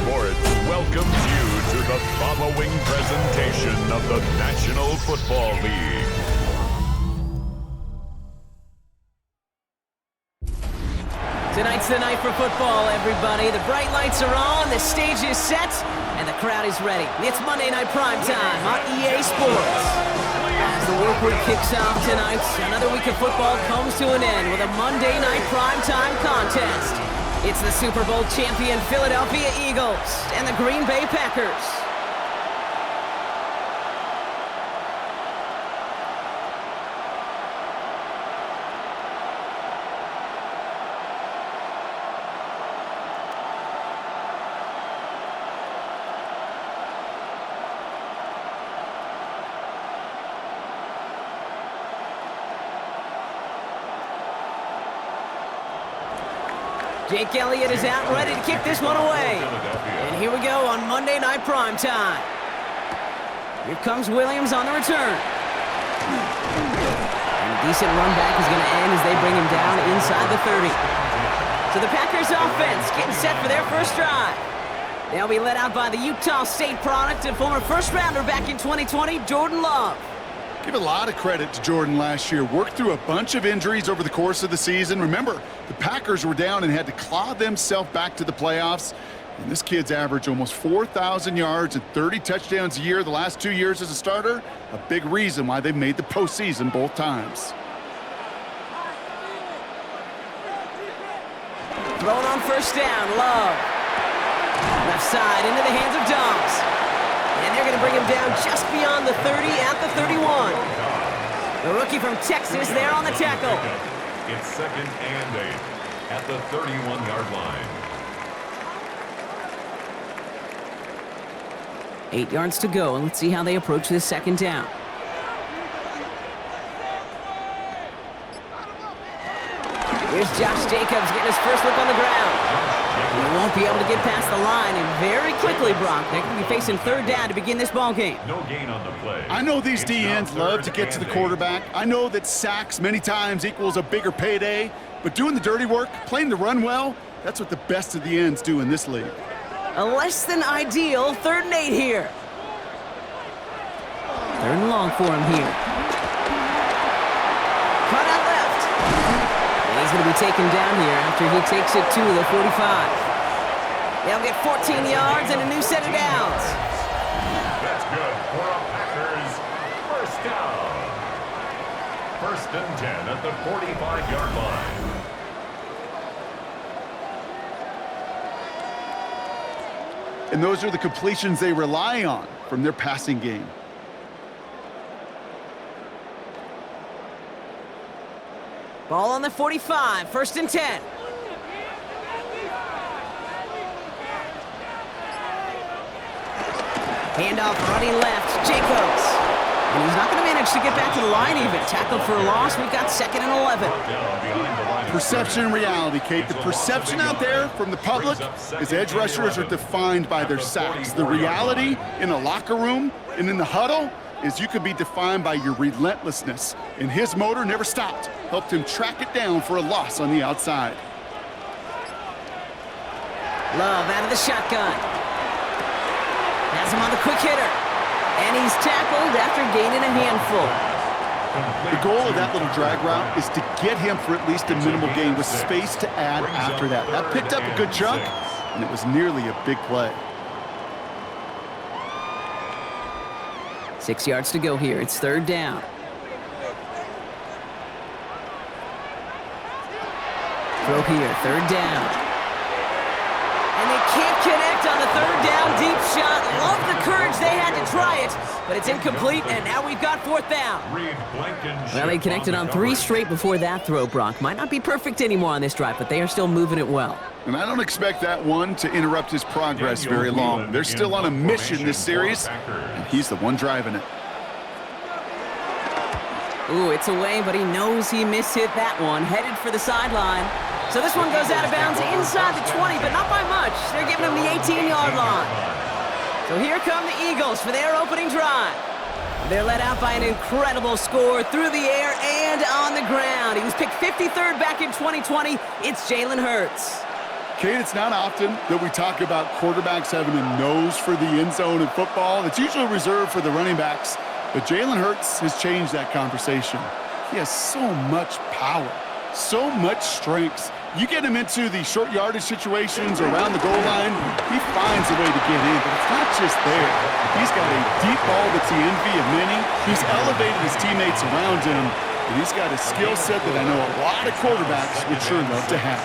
Sports welcomes you to the following presentation of the National Football League. Tonight's the night for football, everybody. The bright lights are on, the stage is set, and the crowd is ready. It's Monday Night Primetime on EA Sports. As the work week kicks off tonight, another week of football comes to an end with a Monday Night Primetime contest. It's the Super Bowl champion Philadelphia Eagles and the Green Bay Packers. Jake Elliott is out ready to kick this one away. And here we go on Monday Night Primetime. Here comes Williams on the return. And a decent run back is going to end as they bring him down inside the 30. So the Packers offense getting set for their first drive. They'll be led out by the Utah State product and former first-rounder back in 2020, Jordan Love. Give a lot of credit to Jordan last year. Worked through a bunch of injuries over the course of the season. Remember, the Packers were down and had to claw themselves back to the playoffs. And this kid's averaged almost 4,000 yards and 30 touchdowns a year the last 2 years as a starter. A big reason why they've made the postseason both times. Throwing on first down, Love. Left side into the hands of Dobbs. And they're going to bring him down just beyond the 30 at the 31. The rookie from Texas there on the tackle. It's 2nd and 8 at the 31-yard line. 8 yards to go, and let's see how they approach this second down. Here's Josh Jacobs getting his first look on the ground. He won't be able to get past the line, and very quickly, Brock, they're going to be facing third down to begin this ball game. No gain on the play. I know these DNs love to get to the quarterback. I know that sacks many times equals a bigger payday, but doing the dirty work, playing the run well, that's what the best of the ends do in this league. A less than ideal 3rd and 8 here. 3rd and long for him here. Cut out left. And he's going to be taken down here after he takes it to the 45. They'll get 14 yards and a new set of downs. That's good for a Packers first down. 1st and 10 at the 45-yard line. And those are the completions they rely on from their passing game. Ball on the 45, 1st and 10. Handoff running left, Jacobs. And he's not going to manage to get back to the line even. Tackled for a loss, we've got 2nd and 11. Perception and reality, Kate. The perception out there from the public is edge rushers are defined by their sacks. The reality in a locker room and in the huddle is you could be defined by your relentlessness. And his motor never stopped. Helped him track it down for a loss on the outside. Love out of the shotgun. Has him on the quick hitter. And he's tackled after gaining a handful. The goal of that little drag route is to get him for at least a minimal gain with space to add after that. That picked up a good chunk, and it was nearly a big play. 6 yards to go here. It's 3rd down. Throw here, 3rd down. And they can't connect on the 3rd down deep shot. Love the courage they had to try it, but it's incomplete, and now we've got 4th down. Well, they connected on 3 straight before that throw, Brock. Might not be perfect anymore on this drive, but they are still moving it well. And I don't expect that one to interrupt his progress very long. They're still on a mission this series, and he's the one driving it. Ooh, it's away, but he knows he mishit that one. Headed for the sideline. So this one goes out of bounds inside the 20, but not by much. They're giving him the 18-yard line. So here come the Eagles for their opening drive. They're led out by an incredible score through the air and on the ground. He was picked 53rd back in 2020. It's Jalen Hurts. Kate, it's not often that we talk about quarterbacks having a nose for the end zone in football. It's usually reserved for the running backs. But Jalen Hurts has changed that conversation. He has so much power, so much strength. You get him into the short yardage situations or around the goal line, he finds a way to get in. But it's not just there. He's got a deep ball that's the envy of many. He's elevated his teammates around him. And he's got a skill set that I know a lot of quarterbacks would sure love to have.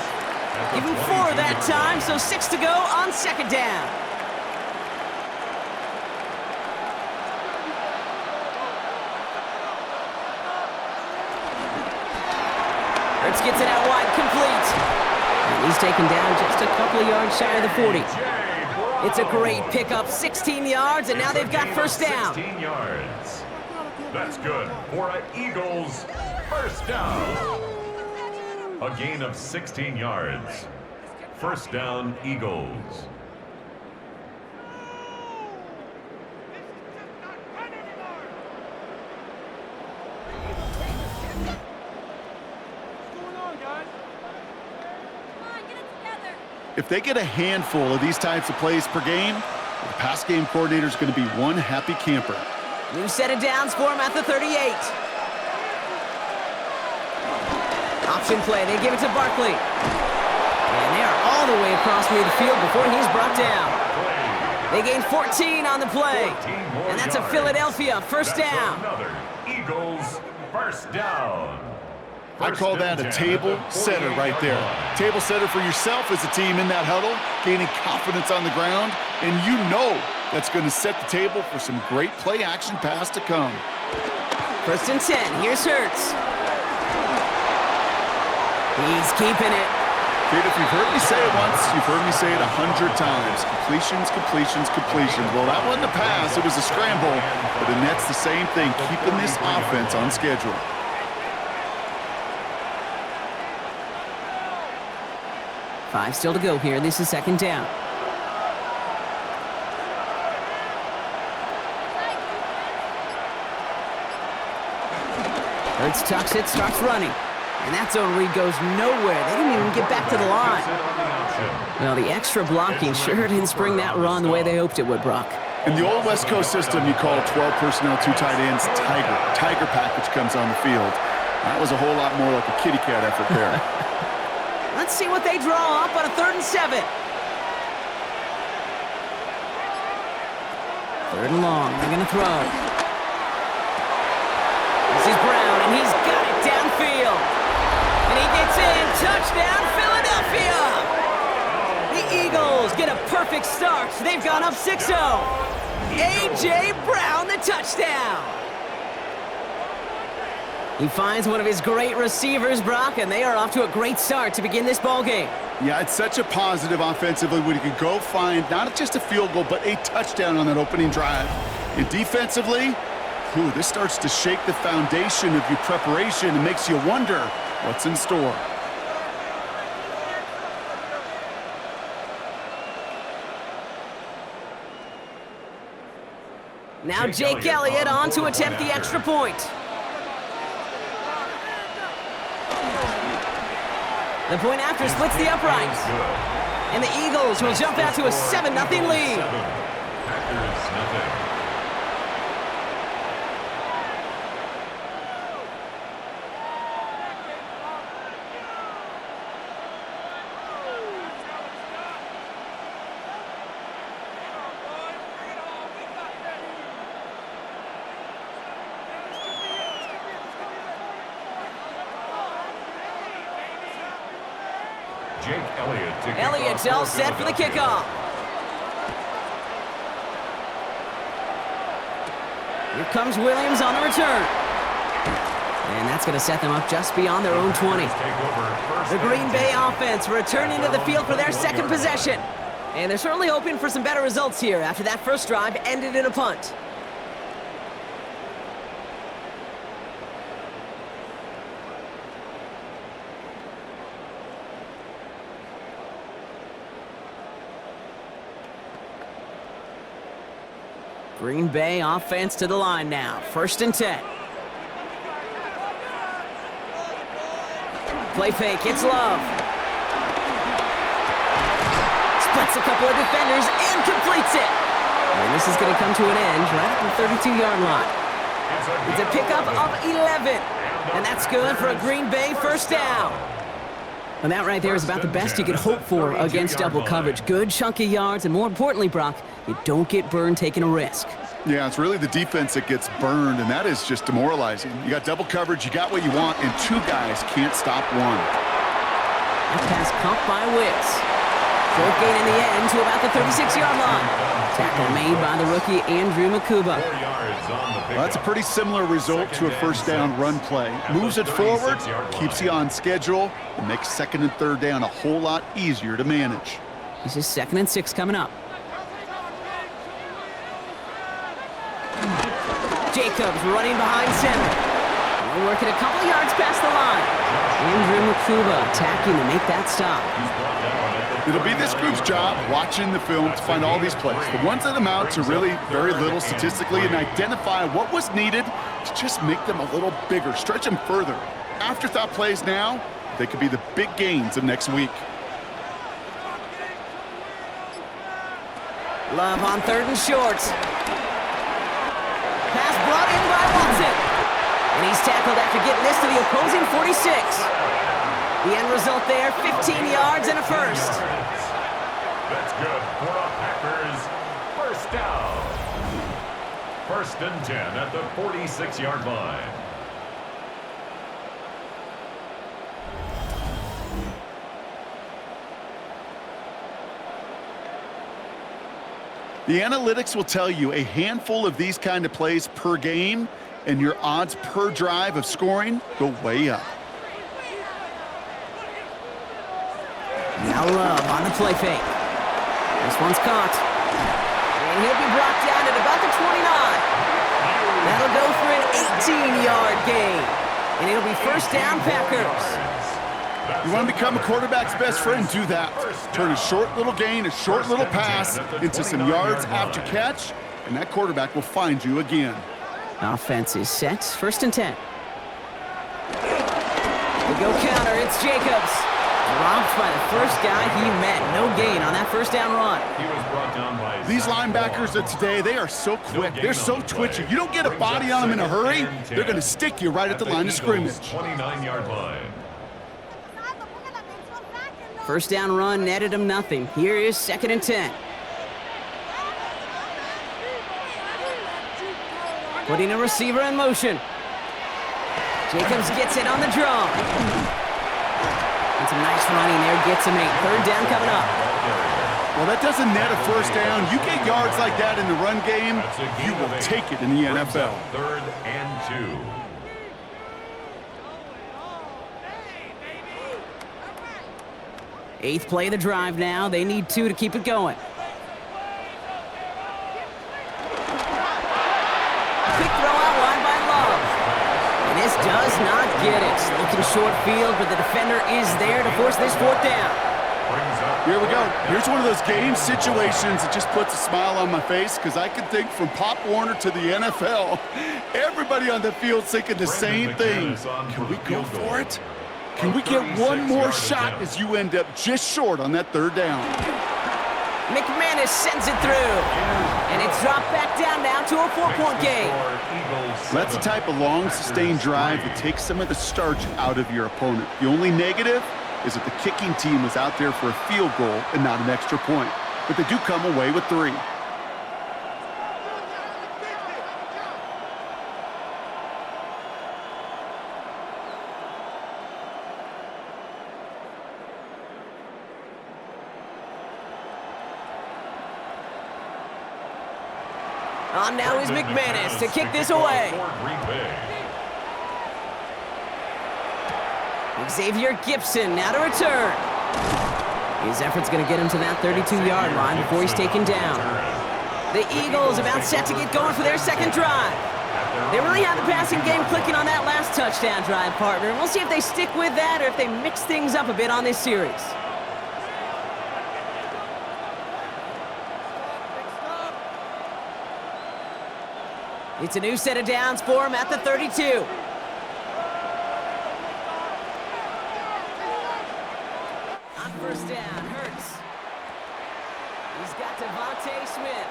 Give him 4 that time, so 6 to go on second down. Hurts gets it out wide, complete. And he's taken down just a couple of yards shy of the 40. It's a great pickup, 16 yards, and now they've got first down. 16 yards. That's good for an Eagles first down. A gain of 16 yards. First down, Eagles. If they get a handful of these types of plays per game, the pass game coordinator is going to be one happy camper. New set of downs for him at the 38. Option play, they give it to Barkley. And they are all the way across midfield before he's brought down. They gain 14 on the play. And that's a Philadelphia first down. Another Eagles first down. I call that a table setter right there. Table setter for yourself as a team in that huddle, gaining confidence on the ground, and you know that's going to set the table for some great play action pass to come. First and 10, here's Hurts. He's keeping it. Kid, if you've heard me say it once, you've heard me say it 100 times. Completions, completions, completions. Well, that wasn't a pass, it was a scramble, but the net's the same thing, keeping this offense on schedule. 5 still to go here. This is second down. Hurts tucks it, starts running. And that zone read goes nowhere. They didn't even get back to the line. Well, the extra blocking sure didn't spring that run the way they hoped it would, Brock. In the old West Coast system, you call 12 personnel, 2 tight ends, Tiger. Tiger package comes on the field. That was a whole lot more like a kitty cat effort there. Let's see what they draw up on a 3rd and 7. 3rd and long. They're going to throw. This is Brown, and he's got it downfield. And he gets in. Touchdown, Philadelphia! The Eagles get a perfect start. They've gone up 6-0. A.J. Brown, the touchdown. He finds one of his great receivers, Brock, and they are off to a great start to begin this ball game. Yeah, it's such a positive offensively when you can go find not just a field goal, but a touchdown on that opening drive. And defensively, this starts to shake the foundation of your preparation and makes you wonder what's in store. Now Jake Elliott on to attempt the extra point. The point after splits the uprights. And the Eagles will jump out to a 7-0 lead. Packers nothing. Elliott's all set for the kickoff. Here comes Williams on the return. And that's going to set them up just beyond their own 20. The Green Bay offense returning to the field for their second possession. And they're certainly hoping for some better results here after that first drive ended in a punt. Green Bay offense to the line now. 1st and 10. Play fake. It's Love. Splits a couple of defenders and completes it. And this is going to come to an end right at the 32-yard line. It's a pickup of 11. And that's good for a Green Bay first down. And that right there is about the best you could hope for against double coverage. Good chunky yards, and more importantly, Brock, you don't get burned taking a risk. Yeah, it's really the defense that gets burned, and that is just demoralizing. You got double coverage, you got what you want, and two guys can't stop one. That pass caught by Wicks. Short gain in the end to about the 36-yard line. Tackle made by the rookie Andrew Makuba. Well, that's a pretty similar result to a first down run play. Moves it forward, keeps you on schedule, and makes second and third down a whole lot easier to manage. This is 2nd and 6 coming up. Jacobs running behind center. They're working a couple yards past the line. Andrew Makuba attacking to make that stop. It'll be this group's job watching the film to find all these plays. The ones that amount to really very little statistically and identify what was needed to just make them a little bigger, stretch them further. Afterthought plays now, they could be the big gains of next week. Love on 3rd and short. Pass brought in by Watson. And he's tackled after getting this to the opposing 46. The end result there, 15 yards and a first. That's good for a Packers first down. 1st and 10 at the 46-yard line. The analytics will tell you a handful of these kind of plays per game, and your odds per drive of scoring go way up. Now Love on the play fake. This one's caught. And he'll be brought down at about the 29. That'll go for an 18-yard gain. And it'll be first down Packers. You want to become a quarterback's best friend, do that. Turn a short little gain, a short little pass into some yards after catch, and that quarterback will find you again. Offense is set. 1st and 10. We go counter. It's Jacobs. Dropped by the first guy he met. No gain on that first down run. He was brought down by These linebackers of today, they are so quick. They're so twitchy. You don't get a body on them in a hurry, they're going to stick you right at the line of scrimmage. 29-yard line. First down run netted him nothing. Here is 2nd and 10. Putting a receiver in motion. Jacobs gets it on the draw. And some nice running there, gets him 8. 3rd down coming up. Well, that doesn't net a first down. You get yards like that in the run game, you will take it in the NFL. 3rd and 2. 8th play of the drive now. They need 2 to keep it going. Quick throw out wide by Love. And this does not get it. Looking short field, but the defender is there to force this 4th down. Here we go. Here's one of those game situations that just puts a smile on my face because I can think from Pop Warner to the NFL, everybody on the field thinking the same thing. Can we go for it? Can we get one more shot as you end up just short on that 3rd down? McManus sends it through. And it's dropped back down now to a 4-point game. That's the type of long, sustained drive that takes some of the starch out of your opponent. The only negative is that the kicking team was out there for a field goal and not an extra point. But they do come away with 3. On now is McManus to kick this away. Xavier Gibson now to return. His effort's going to get him to that 32-yard line before he's taken down. The Eagles about set to get going for their 2nd drive. They really have the passing game clicking on that last touchdown drive, partner. And we'll see if they stick with that or if they mix things up a bit on this series. It's a new set of downs for him at the 32. On 1st down, Hurts. got Devontae Smith.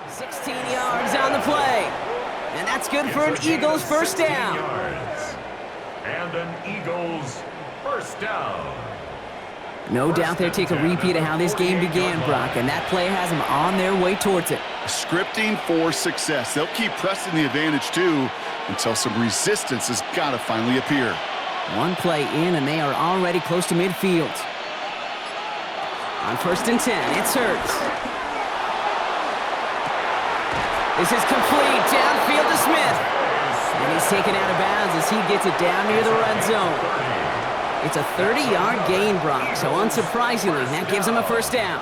16 yards on the play. And that's good for an Eagles first down. Yards. And an Eagles first down. No doubt they'll take a repeat of how this game began, Brock, and that play has them on their way towards it. Scripting for success. They'll keep pressing the advantage, too, until some resistance has got to finally appear. One play in, and they are already close to midfield. On 1st and 10, it's Hurts. This is complete, downfield to Smith. And he's taken out of bounds as he gets it down near the red zone. It's a 30-yard gain, Brock, so unsurprisingly, that gives him a first down.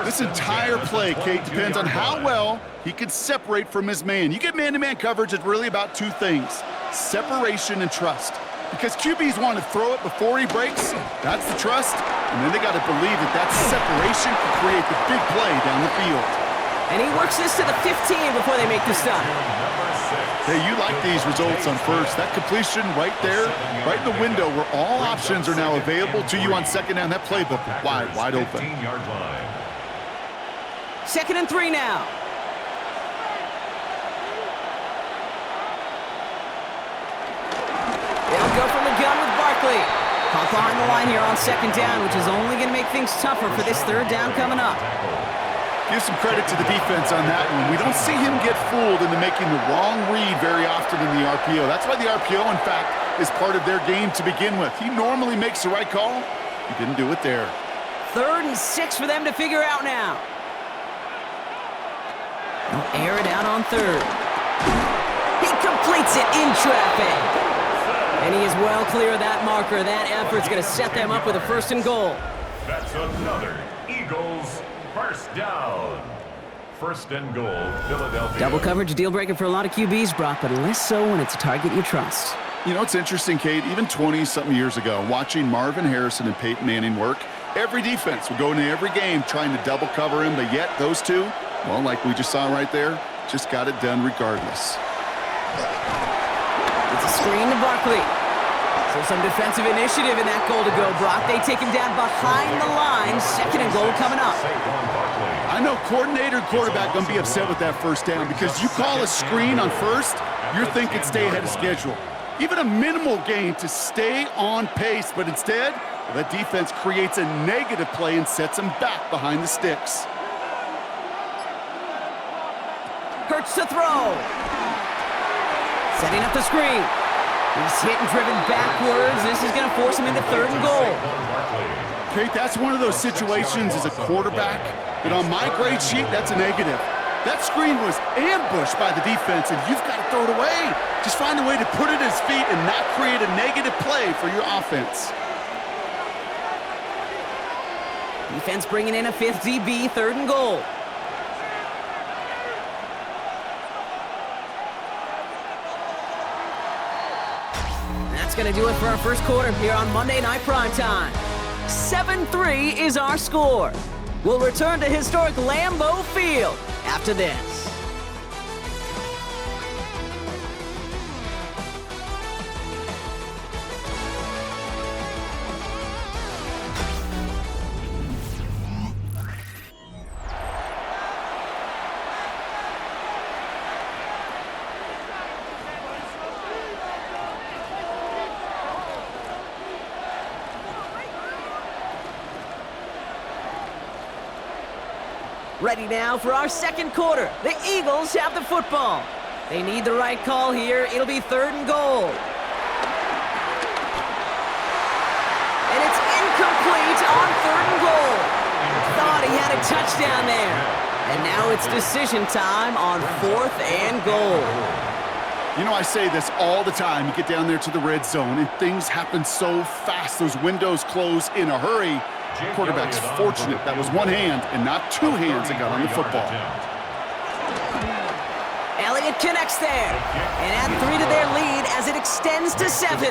This entire play, Kate, depends on how well he can separate from his man. You get man-to-man coverage, it's really about two things, separation and trust. Because QBs want to throw it before he breaks, that's the trust, and then they got to believe that separation can create the big play down the field. And he works this to the 15 before they make the stop. Hey, you like these results on first. That completion right there, right in the window where all options are now available to you on second down. That playbook wide open. 15-yard line. 2nd and 3 now. They'll go from the gun with Barkley. Hop behind the line here on 2nd down, which is only going to make things tougher for this 3rd down coming up. Give some credit to the defense on that one. We don't see him get fooled into making the wrong read very often in the RPO. That's why the RPO, in fact, is part of their game to begin with. He normally makes the right call. He didn't do it there. 3rd and 6 for them to figure out now. They'll air it out on 3rd. He completes it in traffic. And he is well clear of that marker. That effort's going to set them up with a 1st and goal. That's another Eagles first down. 1st and goal, Philadelphia. Double coverage, a deal breaker for a lot of QBs, Brock, but less so when it's a target you trust. You know, it's interesting, Kate, even 20-something years ago, watching Marvin Harrison and Peyton Manning work, every defense would go into every game trying to double cover him, but yet those two, well, like we just saw right there, just got it done regardless. It's a screen to Barkley. So some defensive initiative in that goal to go, Brock. They take him down behind the line. 2nd and goal coming up. I know coordinator and quarterback going to be upset with that 1st down because you call a screen on 1st, you're thinking stay ahead of schedule. Even a minimal gain to stay on pace, but instead, that defense creates a negative play and sets them back behind the sticks. Hurts to throw. Setting up the screen. He's hit and driven backwards. This is going to force him into 3rd and goal. Kate, that's one of those situations as a quarterback that on my grade sheet, that's a negative. That screen was ambushed by the defense, and you've got to throw it away. Just find a way to put it at his feet and not create a negative play for your offense. Defense bringing in a 5th DB, 3rd and goal. That's going to do it for our 1st quarter here on Monday Night Primetime. 7-3 is our score. We'll return to historic Lambeau Field after this. Ready now for our 2nd quarter. The Eagles have the football. They need the right call here. It'll be 3rd and goal. And it's incomplete on 3rd and goal. Thought he had a touchdown there. And now it's decision time on 4th and goal. You know, I say this all the time. You get down there to the red zone, and things happen so fast. Those windows close in a hurry. Quarterback's fortunate that was one hand and not two hands that got on the football. Elliott connects there and add 3 to their lead as it extends to 7.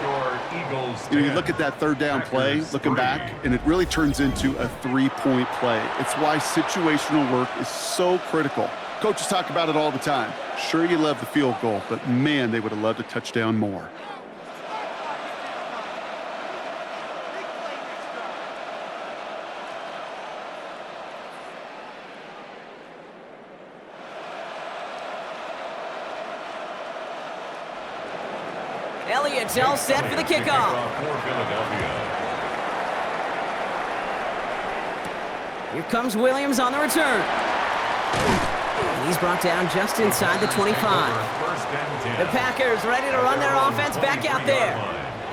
You know, you look at that 3rd down play, looking back, and it really turns into a 3-point play. It's why situational work is so critical. Coaches talk about it all the time. Sure, you love the field goal, but man, they would have loved a touchdown more. Elliott's all set for the kickoff. For Philadelphia. Here comes Williams on the return. And he's brought down just inside the 25. First and 10. The Packers ready to run their offense back out there.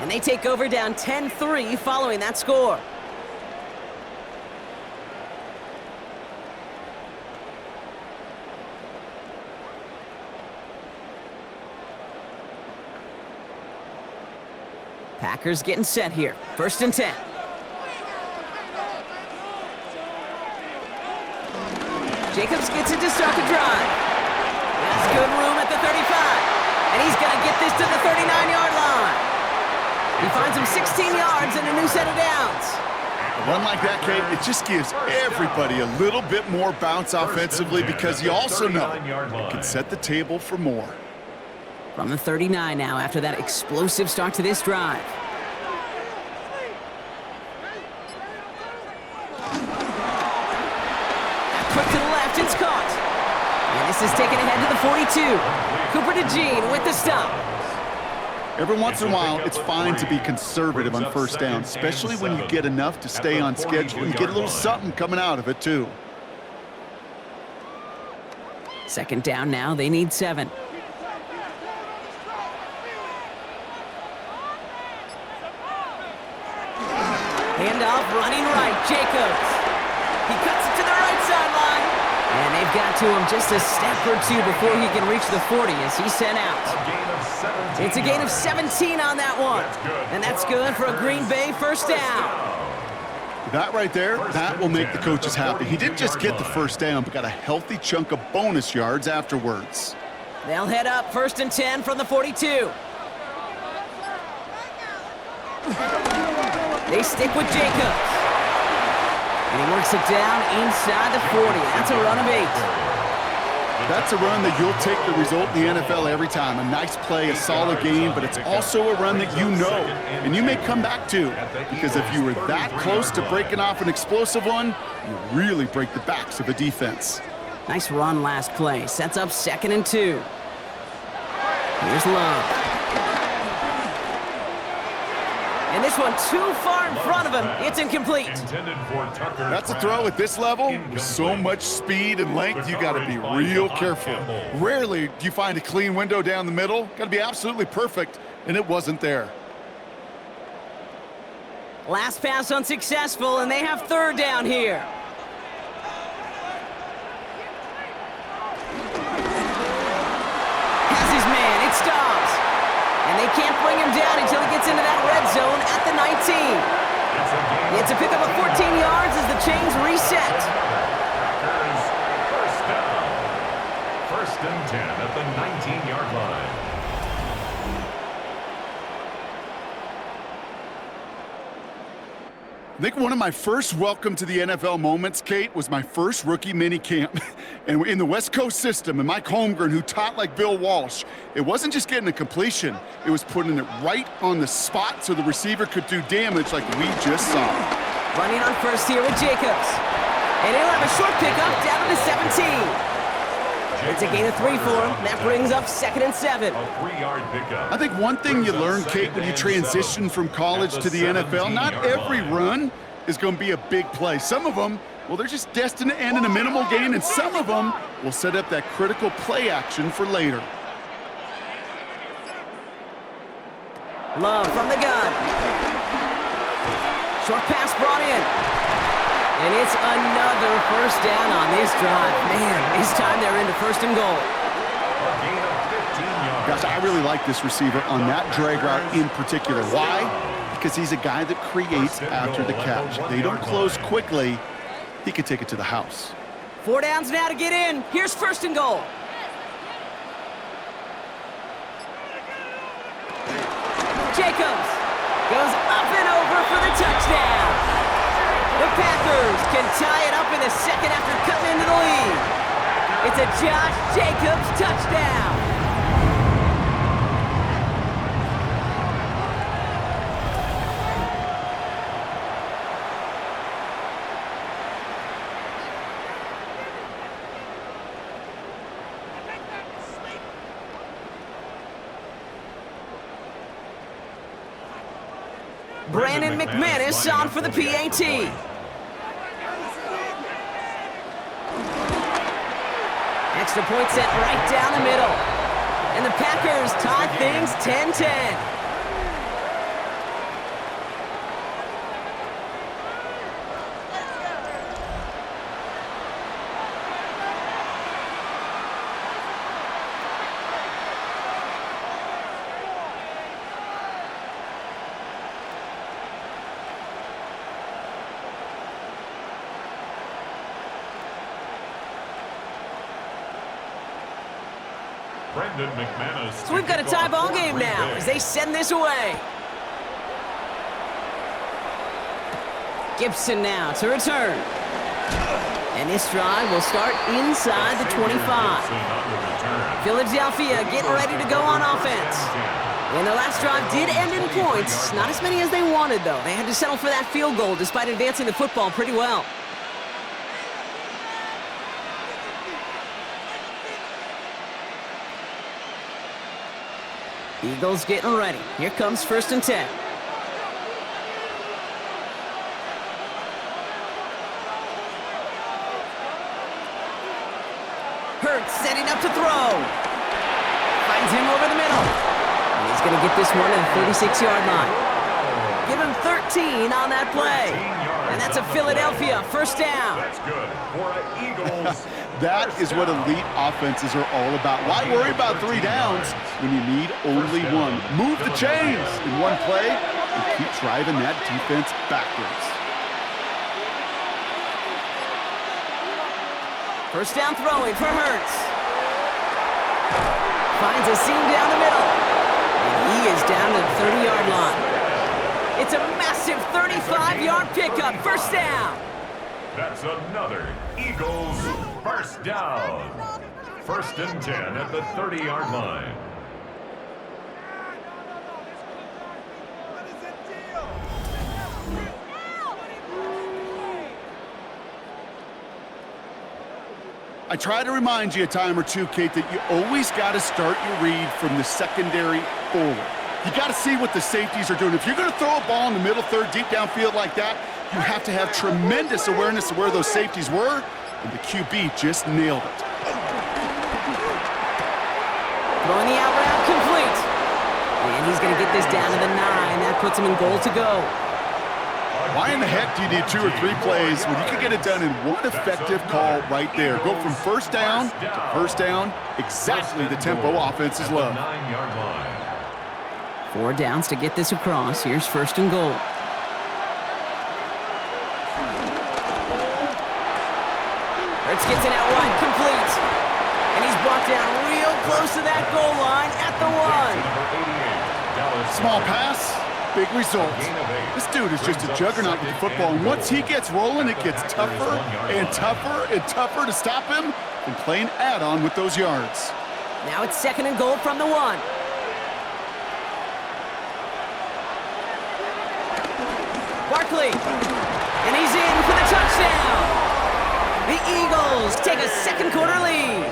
And they take over down 10-3 following that score. Packers getting set here. First and 10. Jacobs gets it to start the drive. That's good room at the 35. And he's going to get this to the 39-yard line. He finds him 16 yards and a new set of downs. A run like that, Kate, it just gives everybody a little bit more bounce offensively because you also know it can set the table for more. From the 39 now after that explosive start to this drive. Quick to the left, it's caught. And this is taken ahead to the 42. Cooper DeJean with the stop. Every once in a while, it's fine to be conservative on first down, especially when you get enough to stay on schedule and get a little something coming out of it, too. Second down now, they need 7. Handoff, running right, Jacobs. He cuts it to the right sideline. And they've got to him just a step or two before he can reach the 40 as he's sent out. It's a gain of 17 on that one. And that's good for a Green Bay first down. That right there, that will make the coaches happy. He didn't just get the first down, but got a healthy chunk of bonus yards afterwards. They'll head up first and 10 from the 42. They stick with Jacobs. And he works it down inside the 40. That's a run of 8. That's a run that you'll take the result in the NFL every time. A nice play, a solid game, but it's also a run that you know and you may come back to. Because if you were that close to breaking off an explosive one, you really break the backs of a defense. Nice run last play. Sets up 2nd and 2. Here's Love. And this one too far in front of him. It's incomplete. That's a throw at this level. With so much speed and length, you got to be real careful. Rarely do you find a clean window down the middle. Got to be absolutely perfect, and it wasn't there. Last pass unsuccessful, and they have 3rd down here. Has his man. It stops. And they can't bring him down until he gets into that red zone at the 19. It's a pickup of 14 yards as the chains reset. First and 10 at the 19-yard line. I think one of my first welcome to the NFL moments, Kate, was my first rookie mini camp. And in the West Coast system, and Mike Holmgren, who taught like Bill Walsh, it wasn't just getting a completion, it was putting it right on the spot so the receiver could do damage like we just saw. Running on first here with Jacobs. And he'll have a short pickup down to the 17. It's a gain of 3 for him. That brings up 2nd and 7. A 3-yard pickup. I think one thing you learn, Kate, when you transition from college to the NFL, not every run is going to be a big play. Some of them, well, they're just destined to end in a minimal gain, and some of them will set up that critical play action for later. Love from the gun. Short pass brought in. And it's another first down on this drive. Man, this time they're into 1st and goal. A gain of 15 yards. Gosh, I really like this receiver on that drag route in particular. Why? Because he's a guy that creates after the catch. They don't close quickly. He could take it to the house. 4 downs now to get in. Here's 1st and goal. Jacobs goes up and over for the touchdown. The Packers can tie it up in the 2nd after cutting into the lead. It's a Josh Jacobs touchdown. Brandon McManus on for the PAT. Extra point set right down the middle. And the Packers tie things 10-10. So we've got a tie ball game now as they send this away. Gibson now to return. And this drive will start inside the 25. Philadelphia getting ready to go on offense. And the last drive did end in points. Not as many as they wanted, though. They had to settle for that field goal despite advancing the football pretty well. Eagles getting ready. Here comes 1st and 10. Hurts setting up to throw. Finds him over the middle. And he's going to get this one at the 36-yard line. Give him 13 on that play. And that's a Philadelphia 1st down. That's good for Eagles. That is what elite offenses are all about. Why worry about 3 downs when you need only one? Move the chains in one play and keep driving that defense backwards. 1st down throwing for Hurts. Finds a seam down the middle. And he is down to the 30-yard line. It's a massive 35-yard pickup. 1st down. That's another Eagles 1st down. 1st and 10 at the 30-yard line. I try to remind you a time or two, Kate, that you always got to start your read from the secondary forward. You got to see what the safeties are doing. If you're going to throw a ball in the middle third, deep downfield like that, you have to have tremendous awareness of where those safeties were, and the QB just nailed it. Throwing the out route complete. And he's going to get this down to the 9. That puts him in goal to go. Why in the heck do you need 2 or 3 plays when you can get it done in one effective call right there? Go from 1st down to 1st down, exactly the tempo offenses love. 4 downs to get this across. Here's 1st and goal. Hurts gets it out wide, complete. And he's brought down real close to that goal line at the 1. Small pass, big results. This dude is just a juggernaut with the football, and once he gets rolling, it gets tougher and tougher and tougher to stop him from playing add-on with those yards. Now it's 2nd and goal from the 1. Barkley, and he's in for the touchdown. The Eagles take a 2nd quarter lead.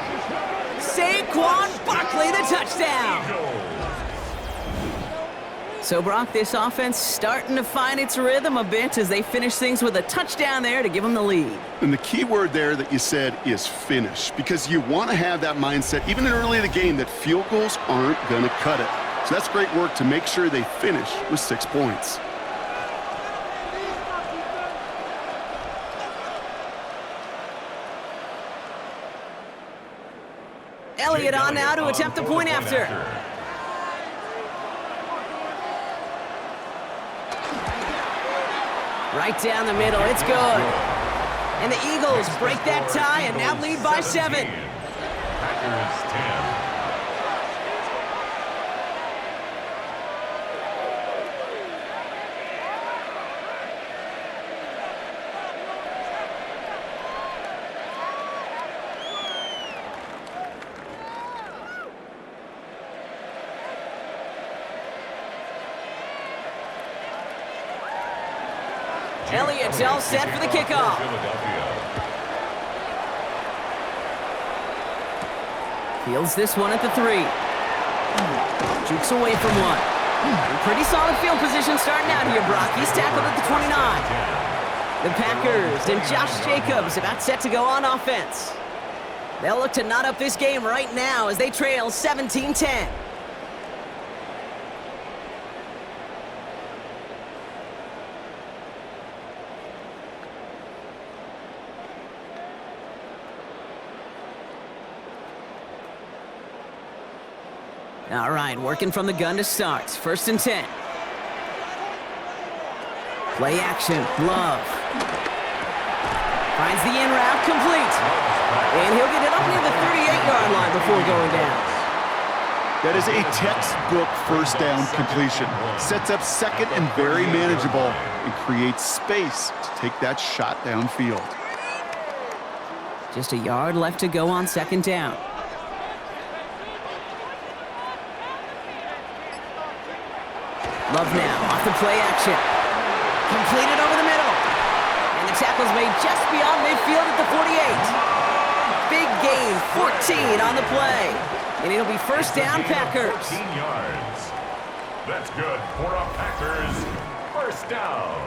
Saquon Barkley, the touchdown. So, Brock, this offense starting to find its rhythm a bit as they finish things with a touchdown there to give them the lead. And the key word there that you said is finish, because you want to have that mindset, even early in the game, that field goals aren't going to cut it. So that's great work to make sure they finish with 6 points. Elliott on now to attempt the point after. Right down the middle, it's good. And the Eagles break that tie and now lead by 7. Packers 10. Elliott's all set for the kickoff. Fields this one at the 3. Jukes away from 1. Pretty solid field position starting out here, Brock. He's tackled at the 29. The Packers and Josh Jacobs about set to go on offense. They'll look to knot up this game right now as they trail 17-10. All right, working from the gun to start. 1st and 10. Play action, Love. Finds the in route, complete. And he'll get it up near the 38-yard line before going down. That is a textbook first down completion. Sets up second and very manageable and creates space to take that shot downfield. Just a yard left to go on 2nd down. Love now, off the play action. Completed over the middle. And the tackle's made just beyond midfield at the 48. Big gain, 14 on the play. And it'll be 1st down, Packers. 14 yards. That's good for a Packers 1st down.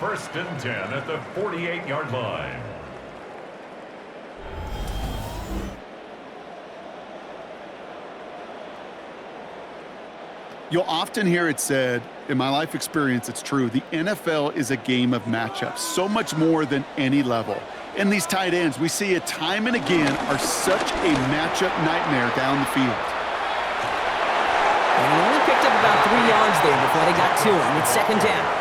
1st and 10 at the 48-yard line. You'll often hear it said, in my life experience, it's true, the NFL is a game of matchups, so much more than any level. And these tight ends, we see it time and again, are such a matchup nightmare down the field. And he only picked up about 3 yards there before they got to him. It's 2nd down.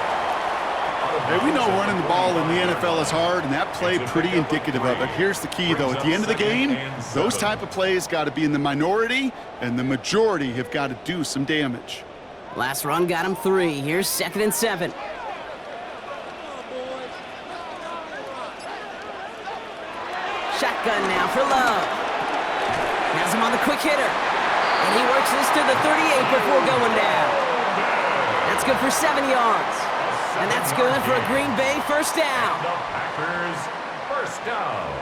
Hey, we know running the ball in the NFL is hard, and that play pretty indicative of it. Here's the key, though. At the end of the game, those type of plays got to be in the minority, and the majority have got to do some damage. Last run got him 3. Here's 2nd and 7. Shotgun now for Love. Has him on the quick hitter. And he works this to the 38 before going down. That's good for 7 yards. And that's good for a Green Bay 1st down. The Packers 1st down.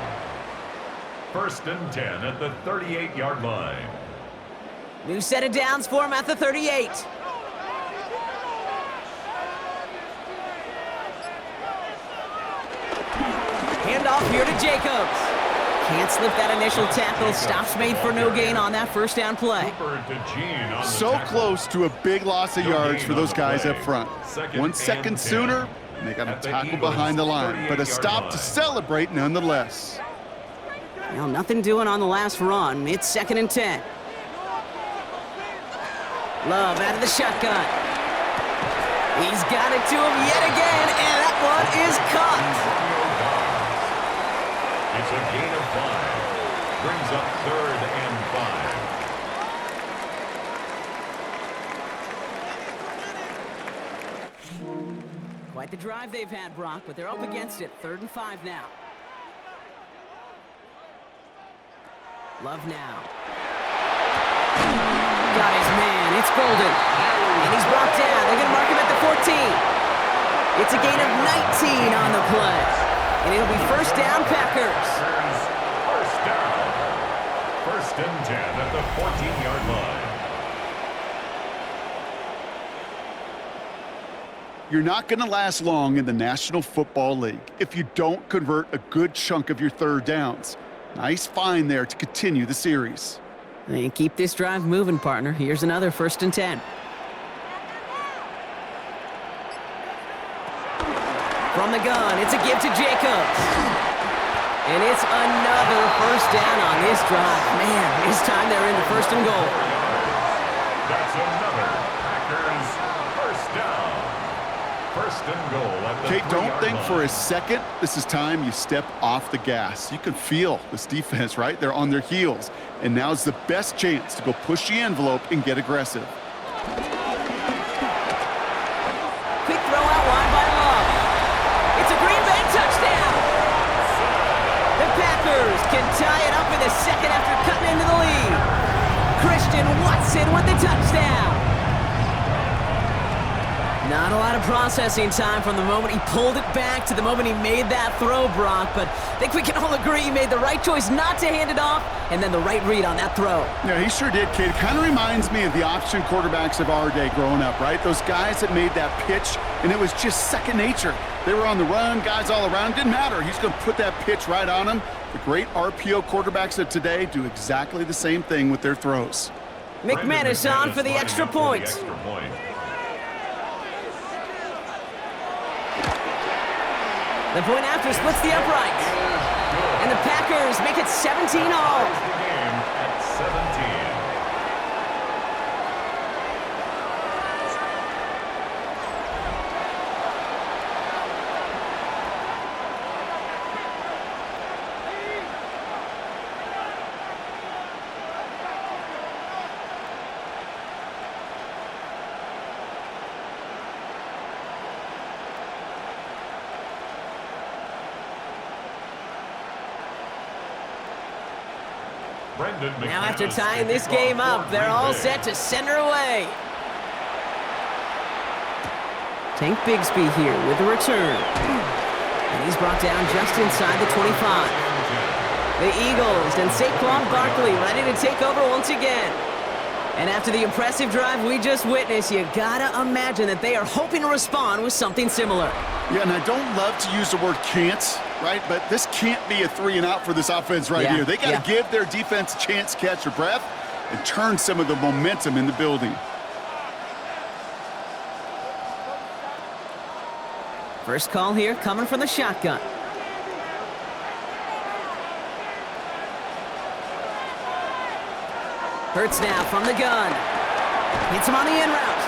1st and 10 at the 38-yard line. New set of downs for him at the 38. Handoff here to Jacobs. Can't slip that initial tackle. Stops made for no gain on that 1st down play. So close to a big loss of yards for those guys up front. 1 second sooner, and they got a tackle behind the line, but a stop to celebrate nonetheless. Well, nothing doing on the last run. It's 2nd and 10. Love out of the shotgun. He's got it to him yet again, and that one is caught. It's a gain of 5. Brings up 3rd and 5. Quite the drive they've had, Brock, but they're up against it. 3rd and 5 now. Love now. Got his man. It's Golden. And he's brought down. They're going to mark him at the 14. It's a gain of 19 on the play. And it'll be 1st down, Packers. 1st down. 1st and 10 at the 14-yard line. You're not going to last long in the National Football League if you don't convert a good chunk of your 3rd downs. Nice find there to continue the series. And keep this drive moving, partner. Here's another 1st and 10. From the gun, it's a give to Jacobs. And it's another 1st down on this drive. Man, this time they're into 1st and goal. That's another Packers 1st down. 1st and goal at the 3-yard line. Don't think for a second this is time you step off the gas. You can feel this defense, right? They're on their heels. And now's the best chance to go push the envelope and get aggressive. Quick throw out wide by Love. It's a Green Bay touchdown. The Packers can tie it up in the 2nd after cutting into the lead. Christian Watson with the touchdown. Not a lot of processing time from the moment he pulled it back to the moment he made that throw, Brock, but I think we can all agree he made the right choice not to hand it off, and then the right read on that throw. Yeah, he sure did, kid. It kind of reminds me of the option quarterbacks of our day growing up, right? Those guys that made that pitch, and it was just second nature. They were on the run, guys all around. Didn't matter. He's going to put that pitch right on him. The great RPO quarterbacks of today do exactly the same thing with their throws. McManus on for the extra point. The point after splits the upright. And the Packers make it 17 all. The game at 17. Now after tying this game up, they're all set to send her away. Tank Bigsby here with the return. And he's brought down just inside the 25. The Eagles and Saquon Barkley ready to take over once again. And after the impressive drive we just witnessed, you gotta imagine that they are hoping to respond with something similar. Yeah, and I don't love to use the word can't, right? But this can't be a 3-and-out for this offense right here. They got to give their defense a chance to catch their breath and turn some of the momentum in the building. First call here coming from the shotgun. Hurts now from the gun. Hits him on the in route.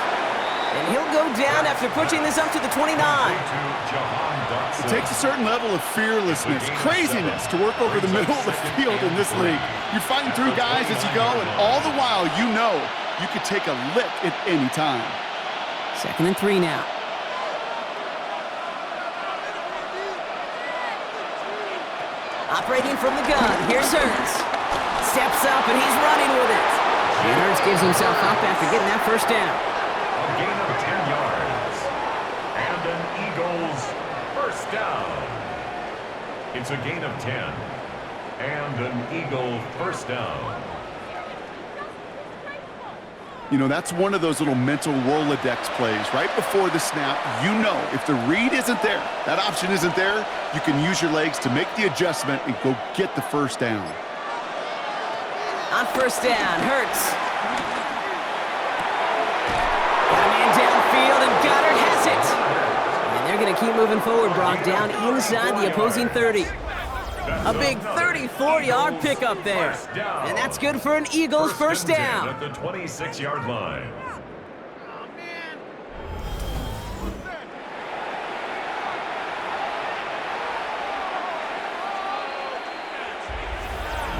And he'll go down after pushing this up to the 29. It takes a certain level of fearlessness, craziness to work over the middle of the field in this league. You're fighting through guys as you go, and all the while you know you could take a lick at any time. 2nd and 3 now. Operating from the gun, here's Hurts. Steps up and he's running with it. And Hurts gives himself up after getting that first down. A gain of 10 yards. And an Eagles first down. It's a gain of 10. And an Eagle first down. You know, that's one of those little mental Rolodex plays. Right before the snap, you know if the read isn't there, that option isn't there, you can use your legs to make the adjustment and go get the first down. On first down, Hurts. Got a man downfield, and Goddard has it. And they're going to keep moving forward, Brock, down inside the opposing 30. A big 34-yard pickup there. And that's good for an Eagles first down. At the 26-yard line.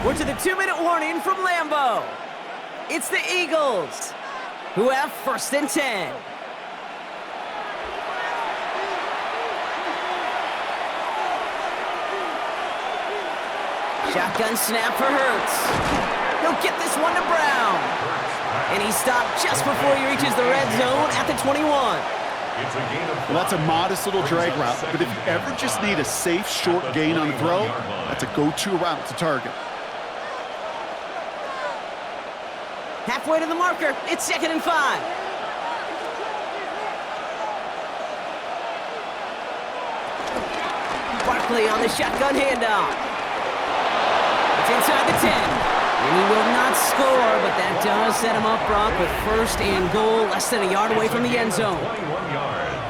We're to the 2-minute warning from Lambeau. It's the Eagles who have 1st and 10. Shotgun snap for Hurts. He'll get this one to Brown. And he stopped just before he reaches the red zone at the 21. Well, that's a modest little drag route, but if you ever just need a safe, short gain on a throw, that's a go-to route to target. Halfway to the marker, it's 2nd and 5. Barkley on the shotgun handoff. It's inside the 10. And he will not score, but that does set him up, Brock, with 1st and goal, less than a yard away from the end zone.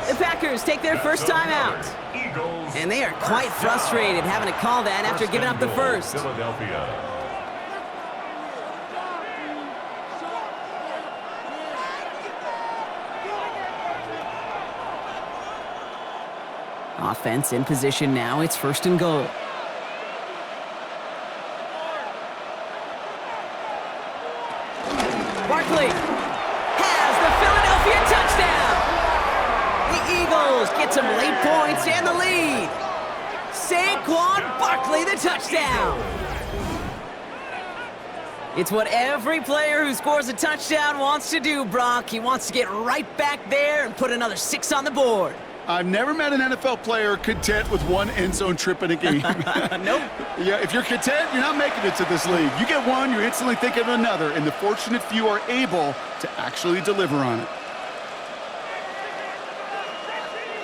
The Packers take their first time out. And they are quite frustrated having to call that after giving up the first. Offense in position now. It's 1st and goal. Barkley has the Philadelphia touchdown. The Eagles get some late points and the lead. Saquon Barkley the touchdown. It's what every player who scores a touchdown wants to do, Brock. He wants to get right back there and put another 6 on the board. I've never met an NFL player content with one end zone trip in a game. Nope. Yeah, if you're content, you're not making it to this league. You get one, you're instantly thinking of another, and the fortunate few are able to actually deliver on it.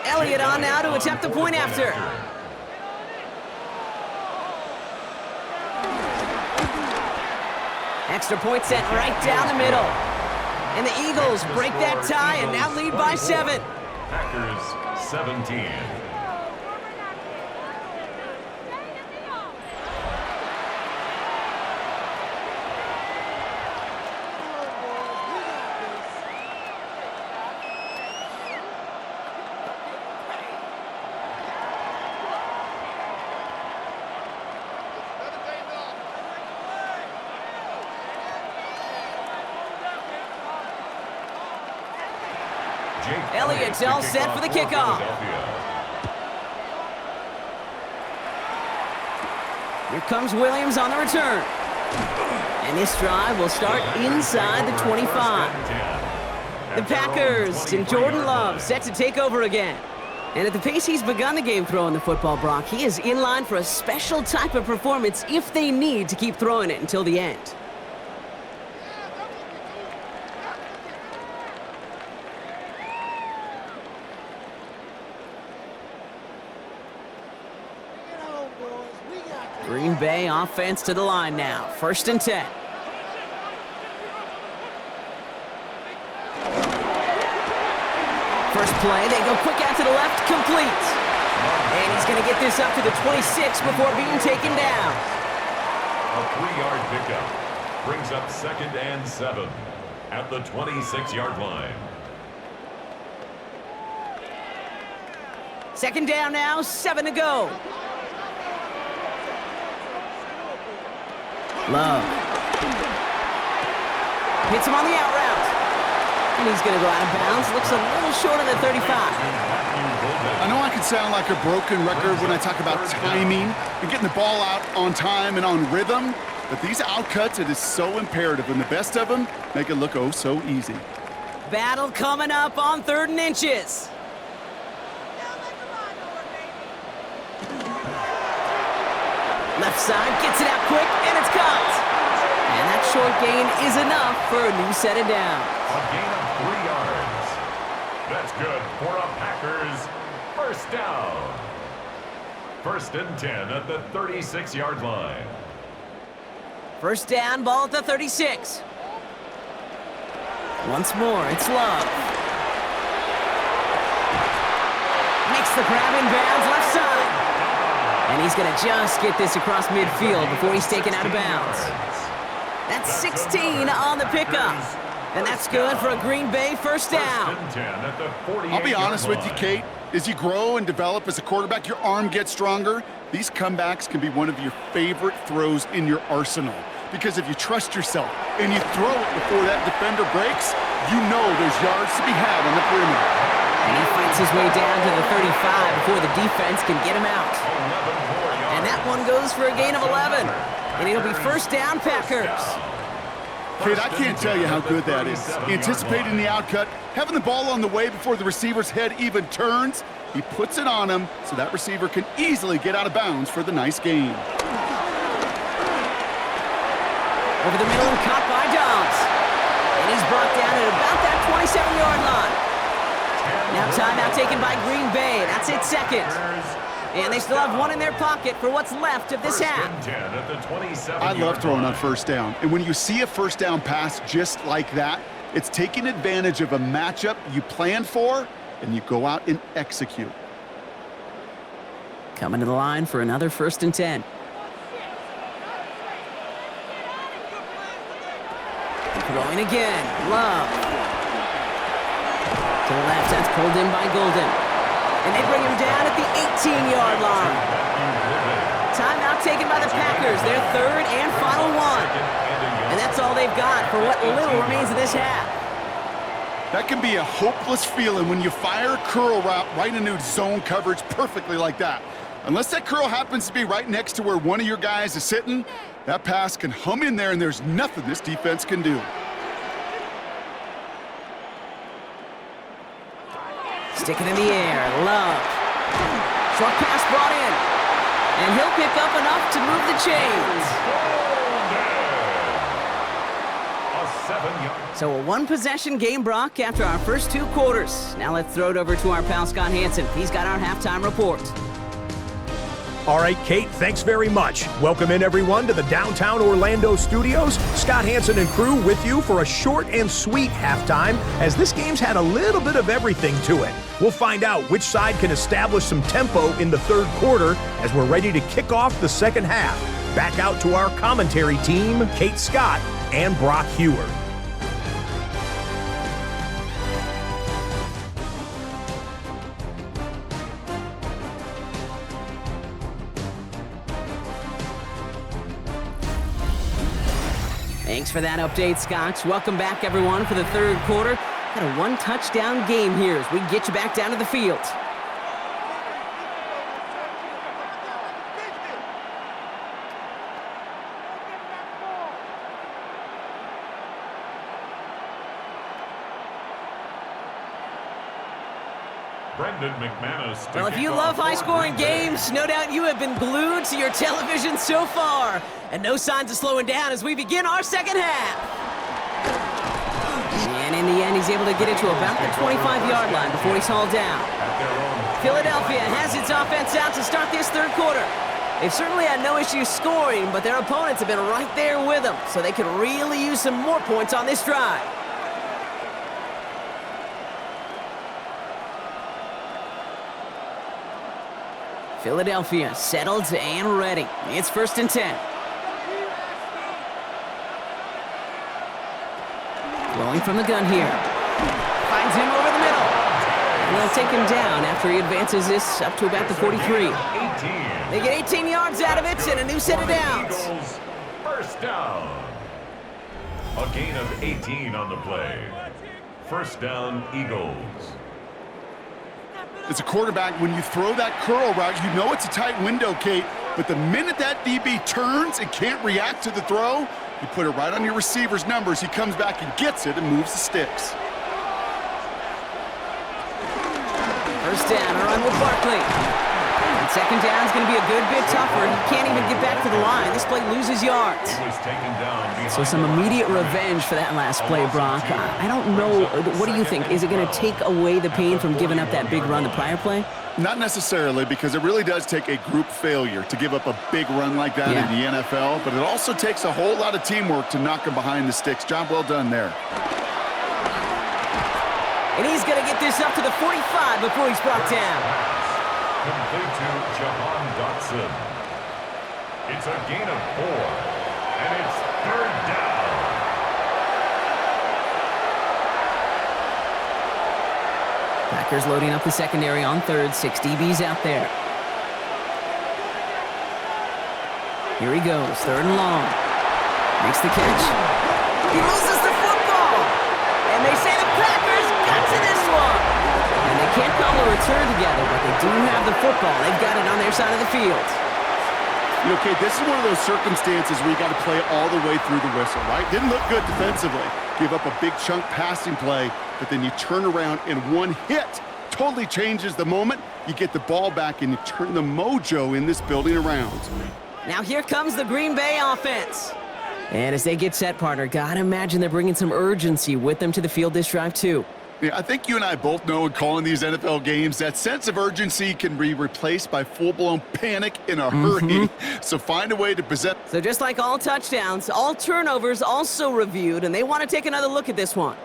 Elliott on now to attempt the point after. Extra point set right down the middle. And the Eagles break that tie and now lead by 7. Packers 17. Elliott's all set for the kickoff. Here comes Williams on the return. And this drive will start inside the 25. The Packers and Jordan Love set to take over again. And at the pace he's begun the game throwing the football, Brock, he is in line for a special type of performance if they need to keep throwing it until the end. Green Bay offense to the line now. 1st and 10. First play, they go quick out to the left, complete. And he's going to get this up to the 26 before being taken down. A 3-yard pickup brings up 2nd and 7 at the 26-yard line. 2nd down now, 7 to go. Love. Hits him on the out route. And he's going to go out of bounds. Looks a little short of the 35. I know I can sound like a broken record when I talk about timing and getting the ball out on time and on rhythm, but these outcuts, it is so imperative, and the best of them make it look oh so easy. Battle coming up on 3rd and inches. Left side, gets it out quick, and it's caught. And that short gain is enough for a new set of downs. A gain of 3 yards. That's good for a Packers 1st down. 1st and 10 at the 36-yard line. 1st down, ball at the 36. Once more, it's Love. Makes the grab in bounds, left side. And he's going to just get this across midfield before he's taken out of bounds. That's 16 on the pickup. And that's good for a Green Bay 1st down. I'll be honest with you, Kate. As you grow and develop as a quarterback, your arm gets stronger. These comebacks can be one of your favorite throws in your arsenal. Because if you trust yourself and you throw it before that defender breaks, you know there's yards to be had on the perimeter. And he fights his way down to the 35 before the defense can get him out. And that one goes for a gain of 11. And it'll be 1st down, Packers. Kid, I can't tell you how good that is. Anticipating the outcut, having the ball on the way before the receiver's head even turns, he puts it on him so that receiver can easily get out of bounds for the nice gain. Over the middle and caught by Dobbs. And he's brought down at about that 27-yard line. Now timeout taken by Green Bay. That's it, 2nd. And they still have one in their pocket for what's left of this half. I love throwing on 1st down. And when you see a 1st down pass just like that, it's taking advantage of a matchup you planned for, and you go out and execute. Coming to the line for another 1st and 10. Throwing again. Love. To the left, that's pulled in by Golden. And they bring him down at the 18-yard line. Timeout taken by the Packers, their 3rd and final one. And that's all they've got for what little remains of this half. That can be a hopeless feeling when you fire a curl route right into zone coverage perfectly like that. Unless that curl happens to be right next to where one of your guys is sitting, that pass can hum in there, and there's nothing this defense can do. Stick it in the air. Love. Short pass brought in. And he'll pick up enough to move the chains. So a one-possession game, Brock, after our first 2 quarters. Now let's throw it over to our pal Scott Hansen. He's got our halftime report. All right, Kate, thanks very much. Welcome in, everyone, to the downtown Orlando studios. Scott Hansen and crew with you for a short and sweet halftime, as this game's had a little bit of everything to it. We'll find out which side can establish some tempo in the third quarter as we're ready to kick off the second half. Back out to our commentary team, Kate Scott and Brock Hewer. Thanks for that update, Scott. Welcome back, everyone, for the third quarter. Got a one-touchdown game here as we get you back down to the field. Well, if you love high-scoring games, no doubt you have been glued to your television so far. And no signs of slowing down as we begin our second half. And in the end, he's able to get it to about the 25-yard line before he's hauled down. Philadelphia has its offense out to start this third quarter. They've certainly had no issues scoring, but their opponents have been right there with them, so they could really use some more points on this drive. Philadelphia settled and ready. It's 1st and 10. Throwing from the gun here. Finds him over the middle. And they'll take him down after he advances this up to about the 43. They get 18 yards out of it and a new set of downs. First down. A gain of 18 on the play. First down, Eagles. As a quarterback, when you throw that curl route, you know it's a tight window, Kate. But the minute that DB turns and can't react to the throw, you put it right on your receiver's numbers. He comes back and gets it and moves the sticks. First down, a run with Barkley. And second down is going to be a good bit tougher. He can't even get back to the line. This play loses yards. So some immediate revenge for that last play, Brock. I don't know. What do you think? Is it going to take away the pain from giving up that big run the prior play? Not necessarily, because it really does take a group failure to give up a big run like that in the NFL, but it also takes a whole lot of teamwork to knock him behind the sticks. Job well done there. And he's going to get this up to the 45 before he's brought down. Complete to Jahan Dotson. It's a gain of 4, and it's third down. Packers loading up the secondary on third. 6 DBs out there. Here he goes, 3rd and long. Makes the catch. He loses the football. And they say the Packers got to this one. And they can't call a return together, but they do have the football. They've got it on their side of the field. You know, Kate, this is one of those circumstances where you got to play all the way through the whistle, right? Didn't look good defensively. Give up a big chunk passing play, but then you turn around and one hit totally changes the moment. You get the ball back and you turn the mojo in this building around. Now here comes the Green Bay offense. And as they get set, partner, gotta imagine they're bringing some urgency with them to the field this drive, too. Yeah, I think you and I both know in calling these NFL games that sense of urgency can be replaced by full-blown panic in a hurry. So find a way to possess. So just like all touchdowns, all turnovers also reviewed, and they want to take another look at this one.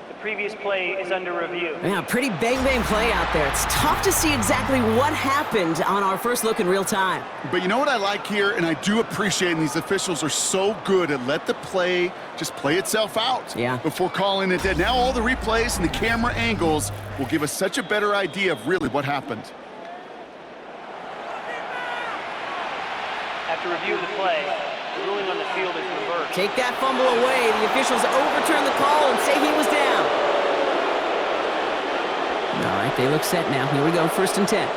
The previous play is under review. Yeah, pretty bang play out there. It's tough to see exactly what happened on our first look in real time. But you know what I like here, and I do appreciate, and these officials are so good at let the play just play itself out before calling it dead. Now all the replays and the camera angles will give us such a better idea of really what happened. After review of the play, the ruling on the field is reversed. Take that fumble away. The officials overturn the call and say he was down. All right, they look set now. Here we go, 1st and 10.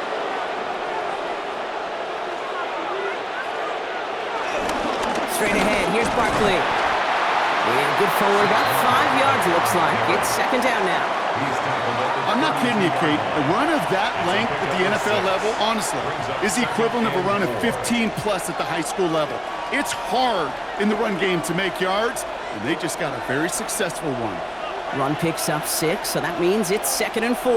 straight ahead. Here's Barkley. And good forward, about 5 yards, looks like. It's second down now. I'm not kidding you, Kate. A run of that length at the NFL level, honestly, is the equivalent of a run of 15-plus at the high school level. It's hard in the run game to make yards, and they just got a very successful one. Run picks up 6, so that means it's 2nd and 4.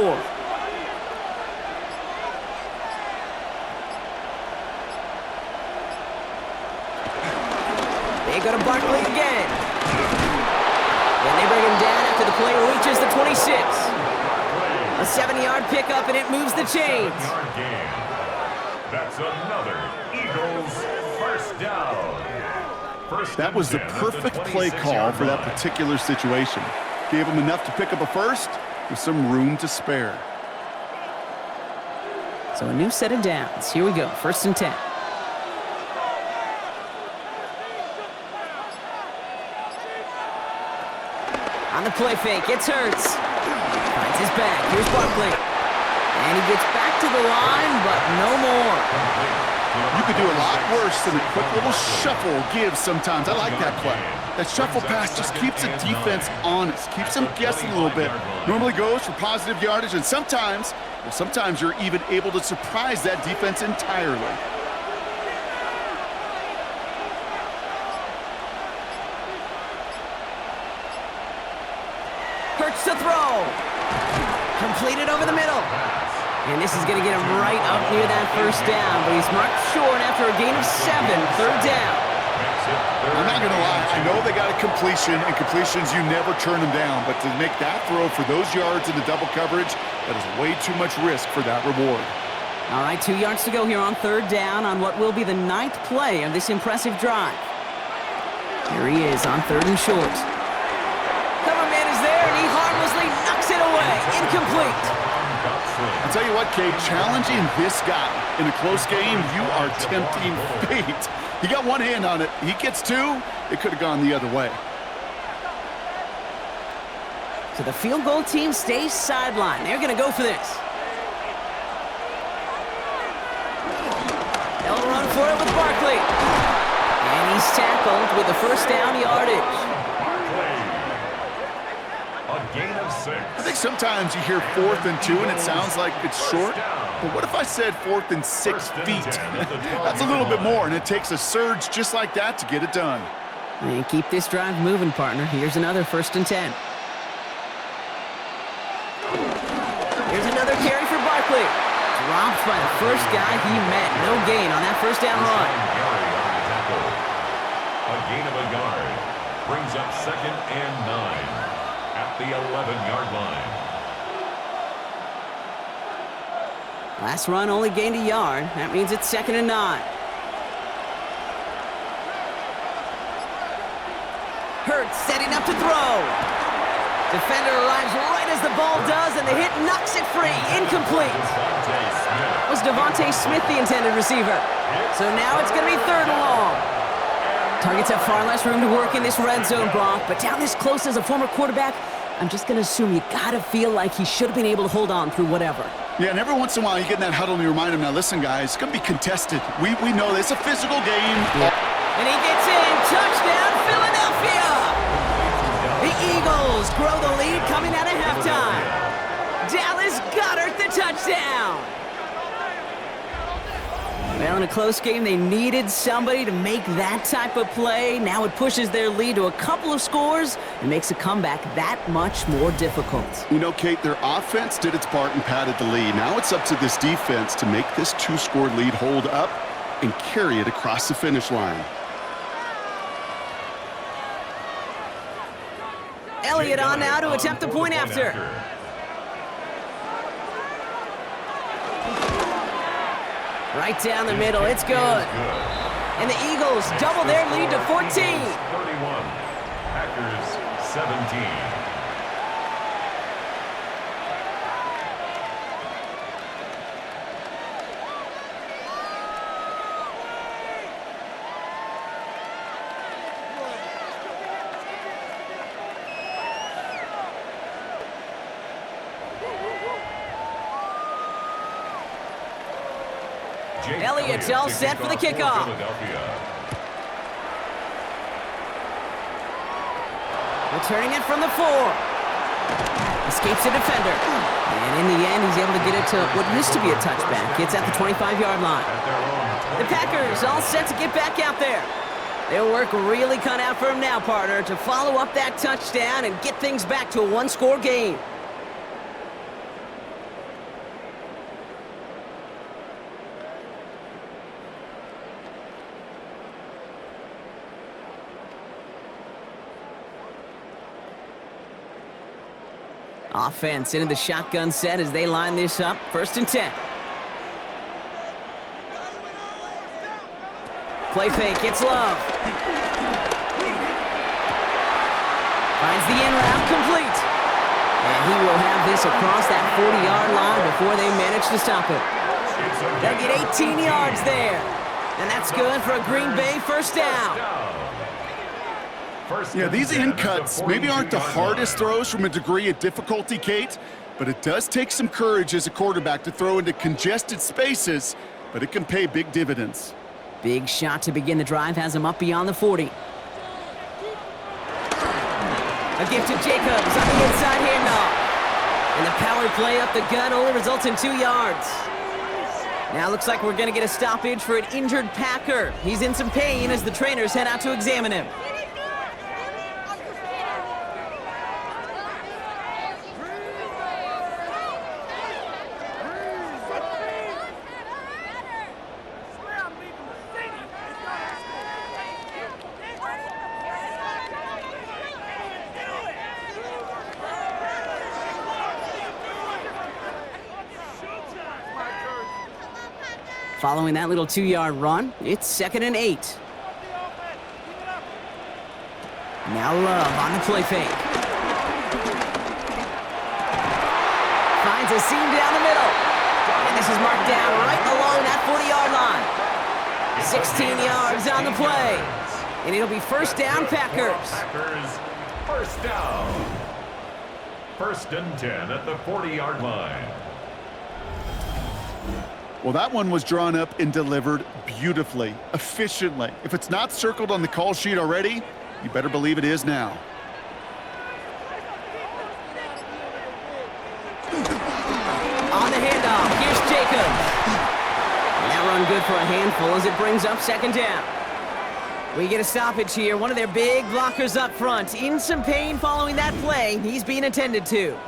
They go to Barkley again. And they bring him down after the play reaches the 26. A 7-yard pickup, and it moves the chains. That's another Eagles first down. That was the perfect play call for that particular situation. Gave him enough to pick up a first with some room to spare. So a new set of downs. Here we go, 1st and 10. On the play fake, it's Hurts. Finds his back, here's Barkley. And he gets back to the line, but no more. You could do a lot worse than a quick little shuffle give sometimes. I like that play. That shuffle pass just keeps the defense honest, keeps them guessing a little bit. Normally goes for positive yardage, and sometimes you're even able to surprise that defense entirely. Hurts to throw. Completed over the middle. And this is going to get him right up near that first down, but he's marked short after a gain of 7, 3rd down. I'm not going to lie. I know they got a completion, and completions, you never turn them down. But to make that throw for those yards in the double coverage, that is way too much risk for that reward. All right, 2 yards to go here on 3rd down on what will be the 9th play of this impressive drive. Here he is on 3rd and short. Cover man is there, and he harmlessly knocks it away. Incomplete. I'll tell you what, Kate, challenging this guy in a close game, you are tempting fate. He got one hand on it. He gets 2. It could have gone the other way. So the field goal team stays sidelined. They're going to go for this. They'll run for it with Barkley. And he's tackled with the first down yardage. A gain of 6. I think sometimes you hear 4th and 2 and it sounds like it's short. But what if I said 4th and 6 feet? That's a little bit more, and it takes a surge just like that to get it done. And keep this drive moving, partner. Here's another 1st and 10. Here's another carry for Barkley. Dropped by the first guy he met. No gain on that first down run. A gain of a yard brings up 2nd and 9 at the 11-yard line. Last run only gained a yard. That means it's 2nd and 9. Hurts setting up to throw. Defender arrives right as the ball does, and the hit knocks it free. Incomplete. Was Devontae Smith the intended receiver? So now it's going to be 3rd and long. Targets have far less room to work in this red zone, Brock, but down this close as a former quarterback, I'm just going to assume you got to feel like he should have been able to hold on through whatever. Yeah, and every once in a while you get in that huddle and you remind him, now listen, guys, it's going to be contested. We know this. It's a physical game. Yeah. And he gets in. Touchdown, Philadelphia! The Eagles grow the lead coming out of halftime. Dallas Goedert the touchdown. Well, in a close game, they needed somebody to make that type of play. Now it pushes their lead to a couple of scores and makes a comeback that much more difficult. You know, Kate, their offense did its part and padded the lead. Now it's up to this defense to make this 2-score lead hold up and carry it across the finish line. Elliott on now to attempt the point after. Right down the middle, it's good. And the Eagles double their lead to 14. 31, Packers 17. Elliott's all set for the kickoff. Returning it from the 4. Escapes the defender. And in the end, he's able to get it to what used to be a touchback. It's at the 25-yard line. The Packers all set to get back out there. Their work really cut out for him now, partner, to follow up that touchdown and get things back to a one-score game. Offense into the shotgun set as they line this up. 1st and 10. Play fake, it's Love. Finds the in route, complete. And he will have this across that 40-yard line before they manage to stop it. They'll get 18 yards there. And that's good for a Green Bay 1st down. Yeah, these in cuts maybe aren't the hardest throws from a degree of difficulty, Kate, but it does take some courage as a quarterback to throw into congested spaces, but it can pay big dividends. Big shot to begin the drive has him up beyond the 40. A gift to Jacobs on the inside handoff. And the power play up the gut only results in 2 yards. Now looks like we're going to get a stoppage for an injured Packer. He's in some pain as the trainers head out to examine him. Following that little 2-yard run, it's 2nd and 8. Now Love on the play fake. Finds a seam down the middle. And this is marked down right along that 40-yard line. 16 yards on the play. And it'll be 1st down, Packers. 1st down. 1st and 10 at the 40-yard line. Well, that one was drawn up and delivered beautifully, efficiently. If it's not circled on the call sheet already, you better believe it is now. On the handoff, here's Jacobs. And that run good for a handful as it brings up 2nd down. We get a stoppage here. One of their big blockers up front. In some pain following that play. He's being attended to.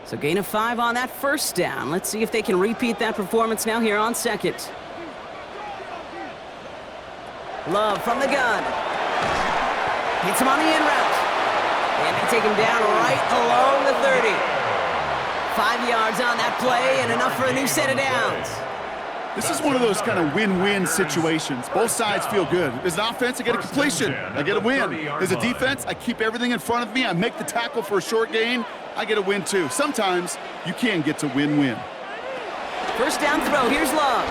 So gain of 5 on that 1st down. Let's see if they can repeat that performance now here on 2nd. Love from the gun. Hits him on the in route. And they take him down right along the 30. 5 yards on that play and enough for a new set of downs. This is one of those kind of win-win situations. Both sides feel good. As an offense, I get a completion. I get a win. As a defense, I keep everything in front of me. I make the tackle for a short gain. I get a win, too. Sometimes you can get to win-win. 1st down throw. Here's Love.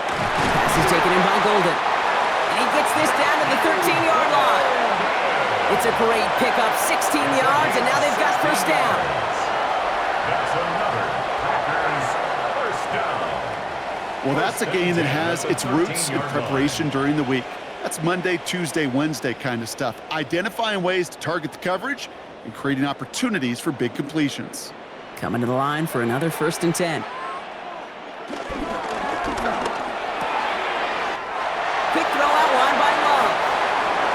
Pass is taken in by Golden. And he gets this down to the 13-yard line. It's a great pickup. 16 yards, and now they've got 1st down. That's another Packers 1st down. Well, that's a game that has its roots in preparation during the week. That's Monday, Tuesday, Wednesday kind of stuff. Identifying ways to target the coverage and creating opportunities for big completions. Coming to the line for another 1st and 10. Quick throw out wide by Love.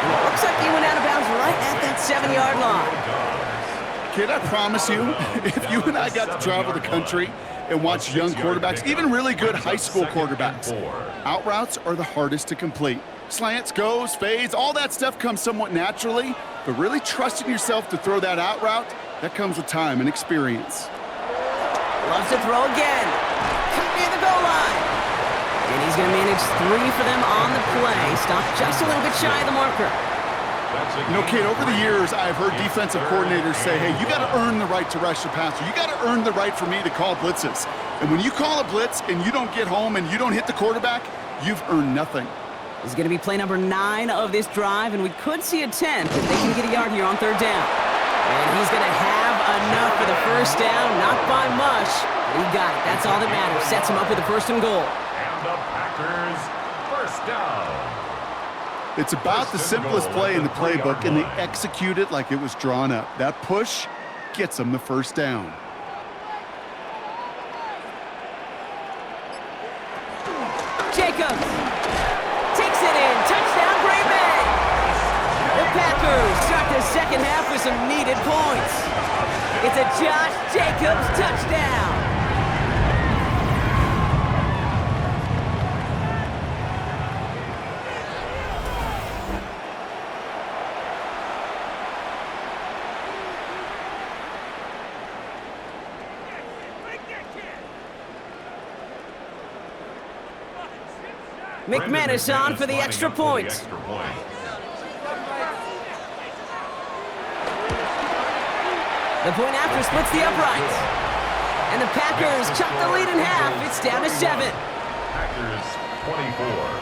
And it looks like he went out of bounds right at that 7-yard line. Kid, I promise you, if you and I got to travel the country and watch young quarterbacks, even really good high school quarterbacks, out routes are the hardest to complete. Slants, goes, fades, all that stuff comes somewhat naturally, but really trusting yourself to throw that out route, that comes with time and experience. Loves to throw again. Cut near the goal line. And he's going to manage 3 for them on the play. Stopped just a little bit shy of the marker. You know, Kate, over the years, I've heard defensive coordinators say, hey, you got to earn the right to rush the passer. You got to earn the right for me to call blitzes. And when you call a blitz and you don't get home and you don't hit the quarterback, you've earned nothing. This is going to be play number 9 of this drive, and we could see a 10 if they can get a yard here on 3rd down. And he's going to have enough for the first down, not by much. But he got it. That's all that matters. Sets him up with a 1st and goal. And the Packers, 1st down. It's about the simplest play in the playbook, and they execute it like it was drawn up. That push gets them the 1st down. Jacobs takes it in. Touchdown, Green Bay. The Packers start the second half with some needed points. It's a Josh Jacobs touchdown. McManus on for the extra point. The point after splits the uprights. And the Packers cut the lead in half. It's down to 7. Packers 24.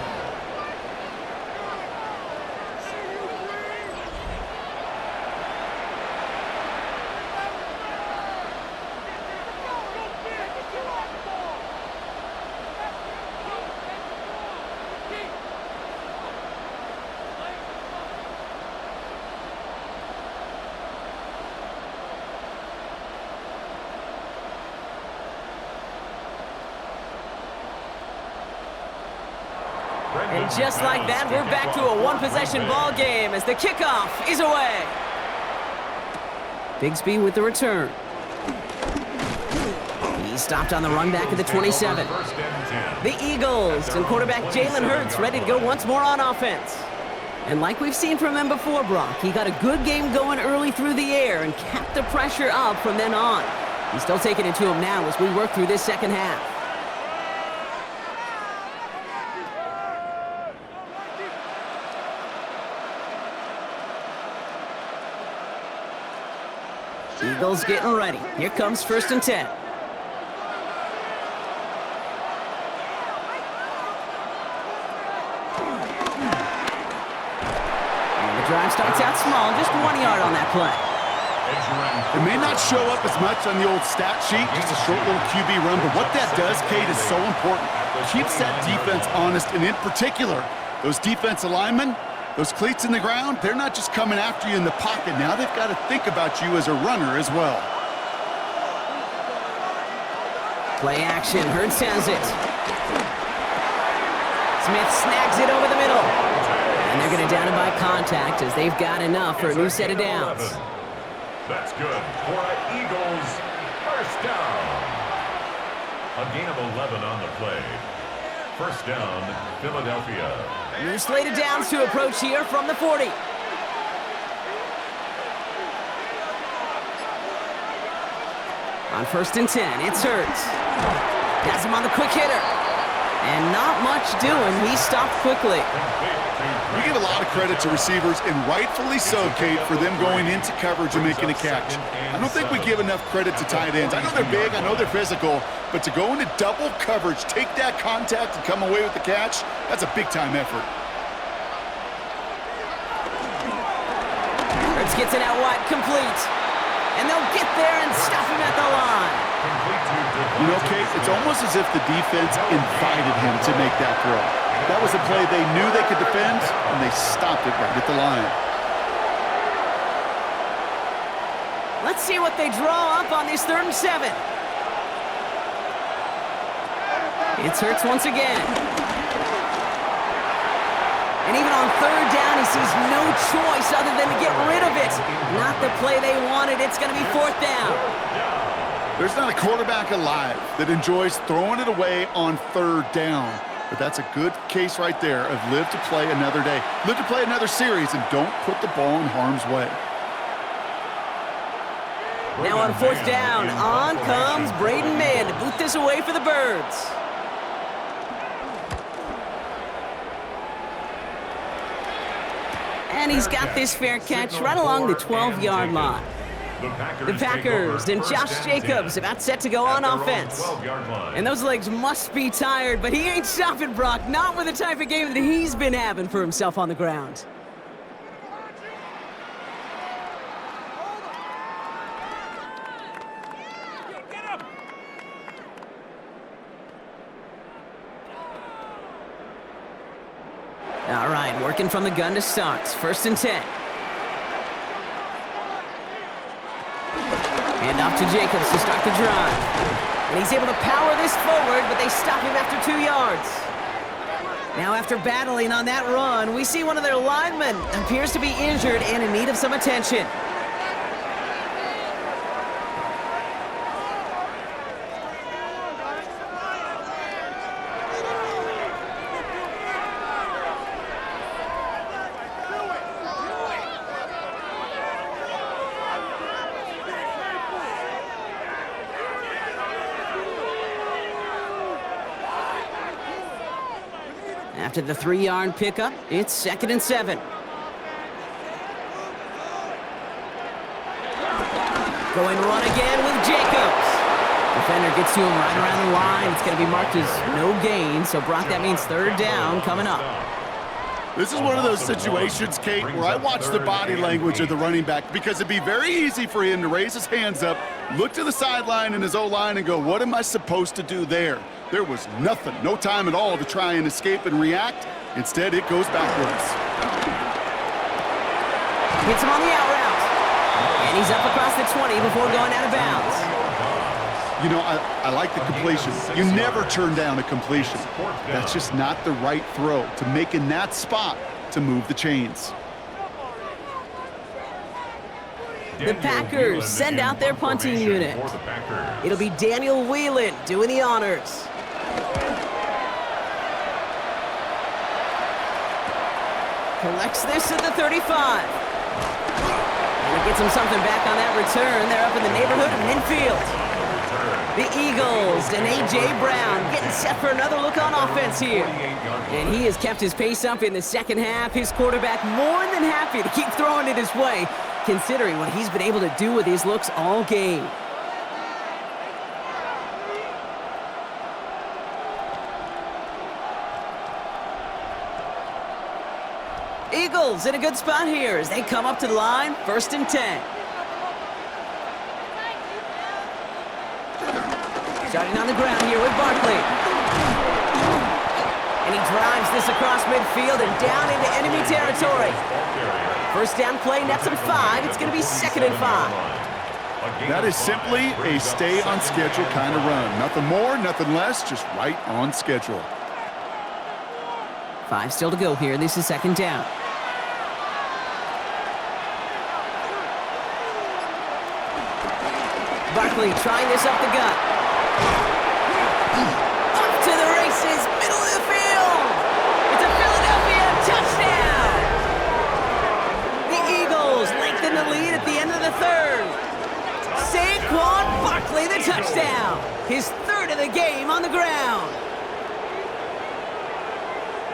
And just like that, we're back to a one-possession ball game as the kickoff is away. Bigsby with the return. He stopped on the run back at the 27. The Eagles and quarterback Jalen Hurts ready to go once more on offense. And like we've seen from him before, Brock, he got a good game going early through the air and kept the pressure up from then on. He's still taking it to him now as we work through this second half. Eagles getting ready. Here comes 1st and 10. And the drive starts out small, just 1 yard on that play. It may not show up as much on the old stat sheet, just a short little QB run, but what that does, Kate, is so important. Keeps that defense honest, and in particular, those defense linemen, those cleats in the ground, they're not just coming after you in the pocket. Now they've got to think about you as a runner as well. Play action. Hurts has it. Smith snags it over the middle. And they're going to down it by contact as they've got enough for a new set of downs. That's good for an Eagles 1st down. A gain of 11 on the play. 1st down, Philadelphia. New slated downs to approach here from the 40. On 1st and 10, it's Hurts. Has him on the quick hitter. And not much doing. He stopped quickly. We give a lot of credit to receivers, and rightfully so, Kate, for them going into coverage and making a catch. I don't think we give enough credit to tight ends. I know they're big, I know they're physical, but to go into double coverage, take that contact, and come away with the catch, that's a big-time effort. Hurts gets it out wide, complete. And they'll get there and stop him at the line. You know, Kate, it's almost as if the defense invited him to make that throw. That was a play they knew they could defend, and they stopped it right at the line. Let's see what they draw up on this 3rd and 7. It's Hurts once again. And even on 3rd down, he sees no choice other than to get rid of it. Not the play they wanted. It's going to be 4th down. There's not a quarterback alive that enjoys throwing it away on 3rd down. But that's a good case right there of live to play another day. Live to play another series and don't put the ball in harm's way. Now on 4th down, on comes Braden Mann to boot this away for the Birds. And he's got this fair catch right along the 12-yard line. The Packers and Josh Jacobs about set to go on offense. And those legs must be tired, but he ain't stopping, Brock. Not with the type of game that he's been having for himself on the ground. All right, working from the gun to start. 1st and 10. Hand off to Jacobs to start the drive. And he's able to power this forward, but they stop him after 2 yards. Now after battling on that run, we see one of their linemen appears to be injured and in need of some attention. After the 3-yard pickup, it's 2nd and 7. Going run again with Jacobs. Defender gets to him right around the line. It's going to be marked as no gain, so Brock, that means 3rd down coming up. This is one of those situations, Kate, where I watch the body language of the running back because it'd be very easy for him to raise his hands up, look to the sideline in his O-line and go, what am I supposed to do there? There was nothing, no time at all to try and escape and react. Instead, it goes backwards. Hits him on the out route. And he's up across the 20 before going out of bounds. You know, I like the completion. You never turn down a completion. That's just not the right throw to make in that spot to move the chains. The Packers send out their punting unit. It'll be Daniel Whelan doing the honors. Collects this at the 35. And it gets him something back on that return. They're up in the neighborhood of midfield. The Eagles and A.J. Brown getting set for another look on offense here. And he has kept his pace up in the second half. His quarterback more than happy to keep throwing it his way, considering what he's been able to do with his looks all game. Eagles in a good spot here as they come up to the line, 1st and 10. Starting on the ground here with Barkley. And he drives this across midfield and down into enemy territory. 1st down play, nets him 5. It's going to be 2nd and 5. That is simply a stay on schedule kind of run. Nothing more, nothing less, just right on schedule. 5 still to go here. This is 2nd down. Barkley trying this up the gut. Up to the races, middle of the field. It's a Philadelphia touchdown. The Eagles lengthen the lead at the end of the 3rd. Saquon Barkley, the touchdown. His 3rd of the game on the ground.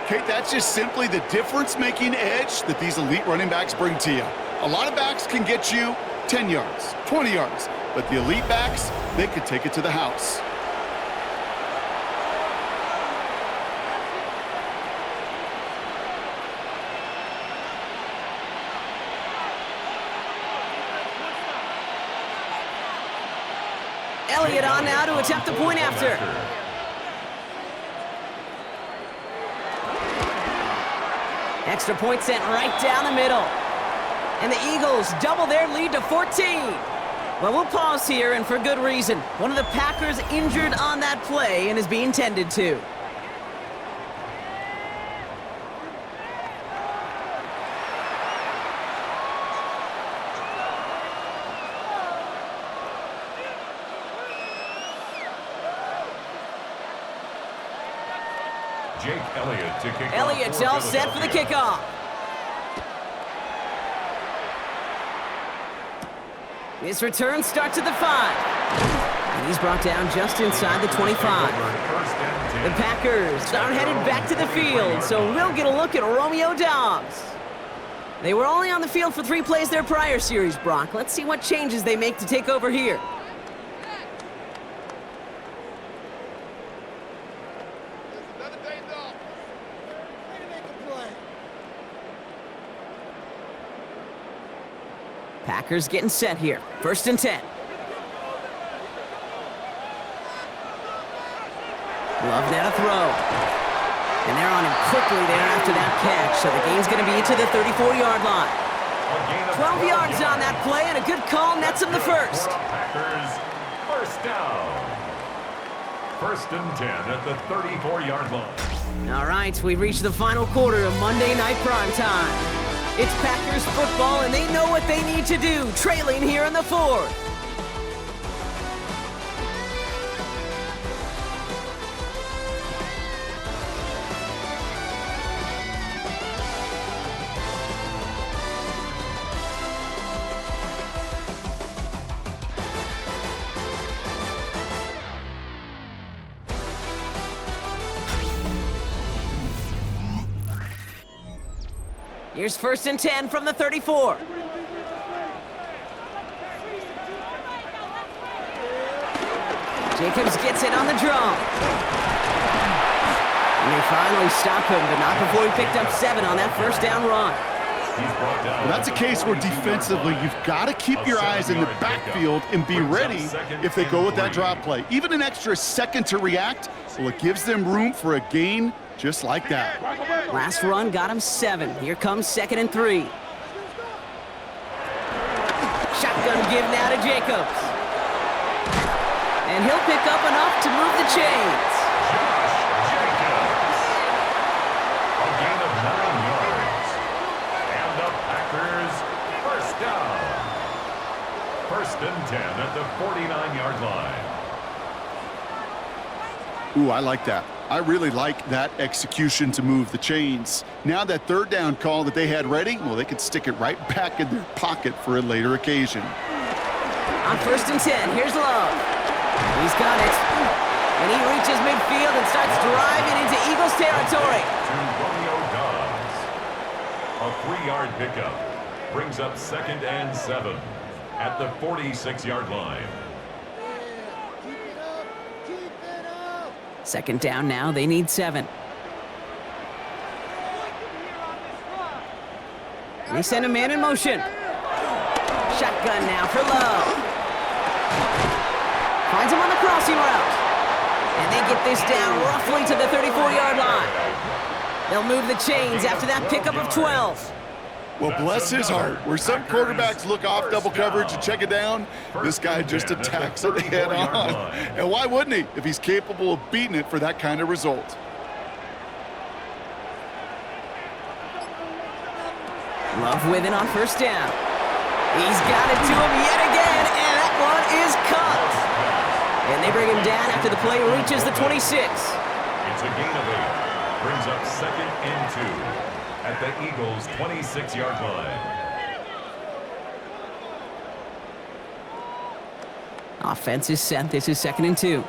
Kate, that's just simply the difference-making edge that these elite running backs bring to you. A lot of backs can get you 10 yards, 20 yards, but the elite backs, they could take it to the house. Elliott on now to attempt the point after. Extra point sent right down the middle. And the Eagles double their lead to 14. Well, we'll pause here, and for good reason. One of the Packers injured on that play and is being tended to. Jake Elliott to kick off. Elliott's all set for the kickoff. This return starts at the 5. And he's brought down just inside the 25. The Packers are headed back to the field, so we'll get a look at Romeo Doubs. They were only on the field for 3 plays their prior series, Brock. Let's see what changes they make to take over here. Packers getting set here. 1st and 10. Love now to throw. And they're on him quickly there after that catch, so the game's going to be to the 34-yard line. 12 yards on that play, and a good call nets him the first. Packers, 1st down. 1st and 10 at the 34-yard line. All right, we've reached the final quarter of Monday Night Primetime. It's Packers football, and they know what they need to do, trailing here in the 4th. Here's 1st and 10 from the 34. Jacobs gets it on the draw. And they finally stop him, but not before he picked up 7 on that 1st down run. Well, that's a case where defensively you've got to keep your eyes in the backfield and be ready if they go with that drop play. Even an extra second to react, well, it gives them room for a gain just like that. Last run got him 7. Here comes 2nd and 3. Shotgun give now to Jacobs. And he'll pick up enough to move the chains. A gain of 9 yards. And the Packers, 1st down. 1st and 10 at the 49-yard line. Ooh, I like that. I really like that execution to move the chains. Now that 3rd down call that they had ready, well, they could stick it right back in their pocket for a later occasion. On 1st and 10, here's Love. He's got it. And he reaches midfield and starts driving into Eagles territory. To Romeo Dobbs. A 3-yard pickup brings up 2nd and 7 at the 46-yard line. 2nd down now, they need 7. And they send a man in motion. Shotgun now for Love. Finds him on the crossing route. And they get this down roughly to the 34-yard line. They'll move the chains after that pickup of 12. Well, bless his heart. Where some quarterbacks look off double coverage and check it down, this guy just attacks it head on. And why wouldn't he if he's capable of beating it for that kind of result? Love with it on 1st down. He's got it to him yet again, and that one is caught. And they bring him down after the play reaches the 26. It's a gain of 8. Brings up 2nd and 2 at the Eagles' 26-yard line. Offense is set. This is 2nd and 2.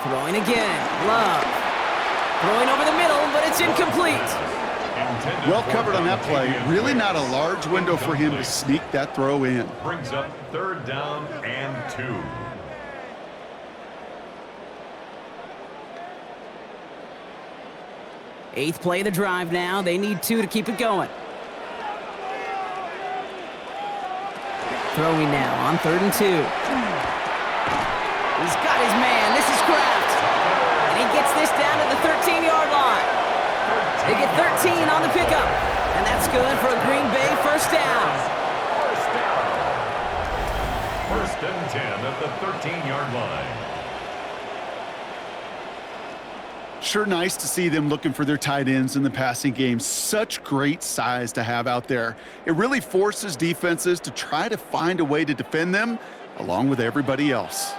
Throwing again. Love. Throwing over the middle, but it's incomplete. Well covered on that play. Really not a large window for him to sneak that throw in. Brings up 3rd down and 2. 8th play of the drive now. They need 2 to keep it going. Throwing now on 3rd and 2. He's got his man. This is Kraft. And he gets this down to the 13-yard line. They get 13 on the pickup. And that's good for a Green Bay 1st down. 1st and 10 at the 13-yard line. Sure nice to see them looking for their tight ends in the passing game. Such great size to have out there. It really forces defenses to try to find a way to defend them along with everybody else.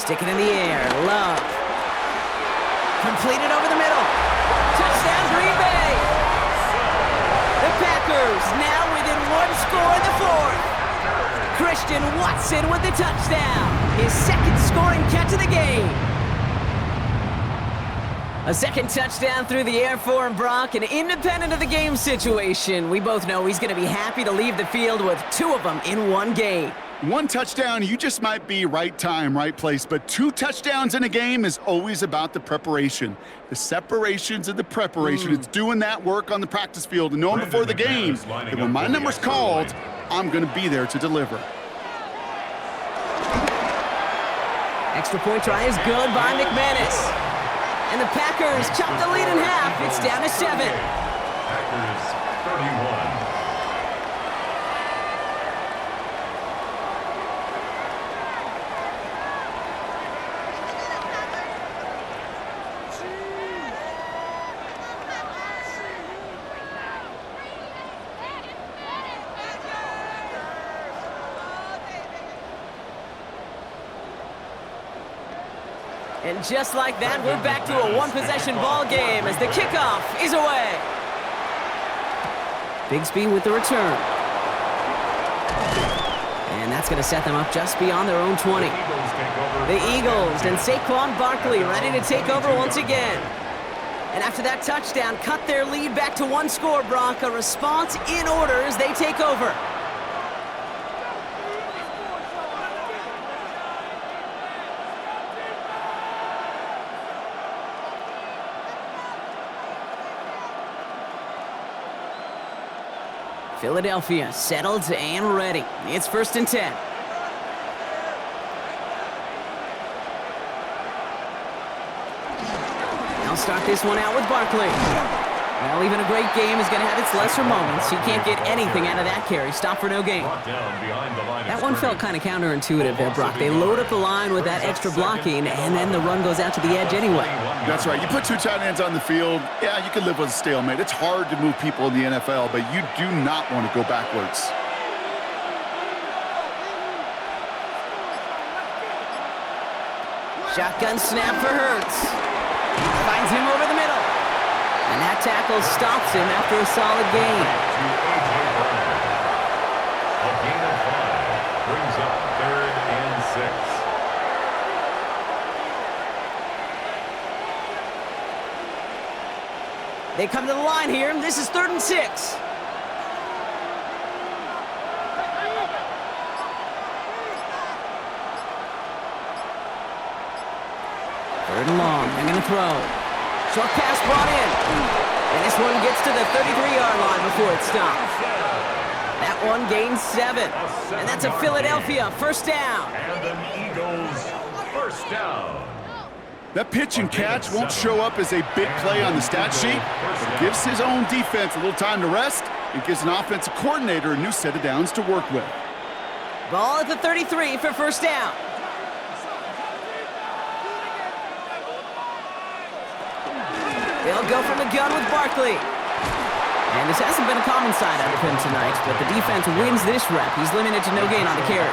Stick it in the air. Love. Completed over the middle. Touchdown, Green Bay. The Packers now within 1 score in the 4th. Chris Christian Watson with the touchdown. His second scoring catch of the game. A second touchdown through the air for him, Brock, and independent of the game situation, we both know he's going to be happy to leave the field with 2 of them in one game. 1 touchdown, you just might be right time, right place, but 2 touchdowns in a game is always about the preparation. The separations and the preparation. It's doing that work on the practice field and knowing before the game that when my number's called, I'm going to be there to deliver. Extra point try is good by McManus. And the Packers chop the lead in half. It's down to 7. Packers 31. And just like that, we're back to a one-possession ball game as the kickoff is away. Bigsby with the return. And that's going to set them up just beyond their own 20. The Eagles and Saquon Barkley ready to take over once again. And after that touchdown, cut their lead back to 1 score, Brock. A response in order as they take over. Philadelphia settled and ready. It's 1st and 10. They'll start this one out with Barkley. Well, even a great game is going to have its lesser moments. He can't get anything out of that carry. Stop for no gain. That one felt kind of counterintuitive there, Brock. They load up the line with that extra blocking, and then the run goes out to the edge anyway. That's right. You put 2 tight ends on the field, yeah, you can live with a stalemate. It's hard to move people in the NFL, but you do not want to go backwards. Shotgun snap for Hurts. Finds him over the middle. And that tackle stops him after a solid gain. A gain of 5 brings up 3rd and 6. They come to the line here. This is 3rd and 6. 3rd and long. They're going to throw. Short pass brought in. And this one gets to the 33-yard line before it stops. That one gains 7. And that's a Philadelphia 1st down. And an Eagles 1st down. That pitch and catch won't show up as a big play on the stat sheet, but it gives his own defense a little time to rest and gives an offensive coordinator a new set of downs to work with. Ball at the 33 for 1st down. They'll go from the gun with Barkley. And this hasn't been a common side out of him tonight, but the defense wins this rep. He's limited to no gain on the carry.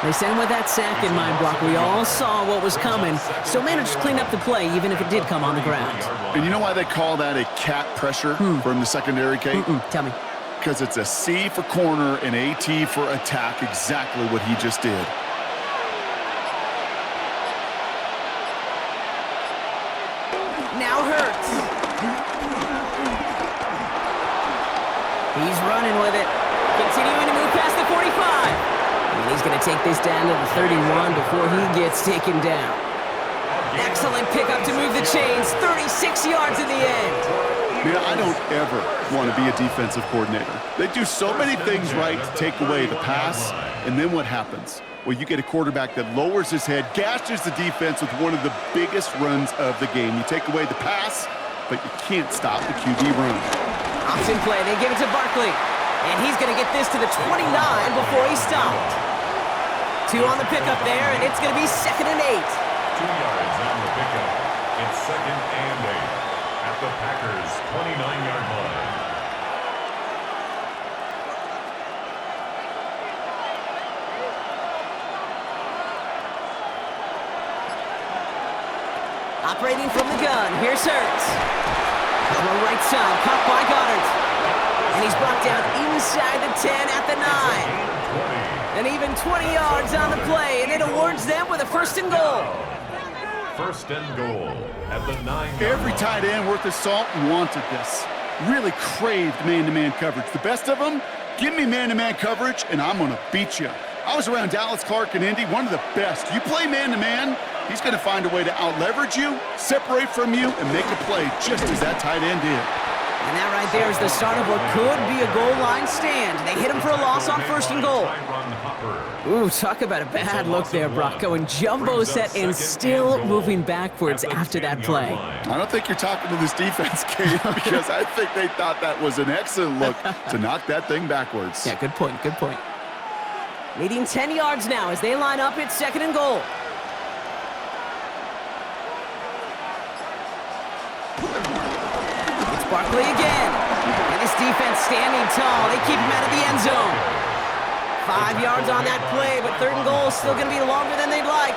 They sent with that sack in mind, Brock. We all saw what was coming, so managed to clean up the play even if it did come on the ground. And you know why they call that a cat pressure from the secondary, Kate? Tell me. Because it's a C for corner and a T for attack, exactly what he just did. Now Hurts. He's running with it. Continuing to move past the 45. And he's going to take this down to the 31 before he gets taken down. Excellent pickup to move the chains. 36 yards in the end. Man, I don't ever want to be a defensive coordinator. They do so many things right to take away the pass, and then what happens? Well, you get a quarterback that lowers his head, gashes the defense with one of the biggest runs of the game. You take away the pass, but you can't stop the QB run. Option play, they give it to Barkley. And he's going to get this to the 29 before he stopped. 2 on the pickup there, and it's going to be 2nd and 8. 2 yards on the pickup. It's 2nd and 8 at the Packers' 29-yard line. Operating from the gun, here's Hurts. Throw right side, caught by Goddard. And he's brought down inside the 10 at the 9. And even 20 yards on the play, and it awards them with a 1st and goal. First and goal at the 9-yard Every line. tight end worth his salt wanted this. Really craved man-to-man coverage. The best of them, give me man-to-man coverage, and I'm going to beat you. I was around Dallas Clark and Indy, one of the best. You play man-to-man, he's going to find a way to out-leverage you, separate from you, and make a play just as that tight end did. And that right there is the start of what could be a goal line stand. They hit him for a loss on 1st and goal. Ooh, talk about a bad look there, Brock. Going jumbo set and still moving backwards after that play. I don't think you're talking to this defense, Kate, because I think they thought that was an excellent look to knock that thing backwards. Yeah, good point, good point. Leading 10 yards now as they line up at 2nd and goal. It's Barkley again. And this defense standing tall. They keep him out of the end zone. 5 yards on that play, but 3rd and goal is still going to be longer than they'd like.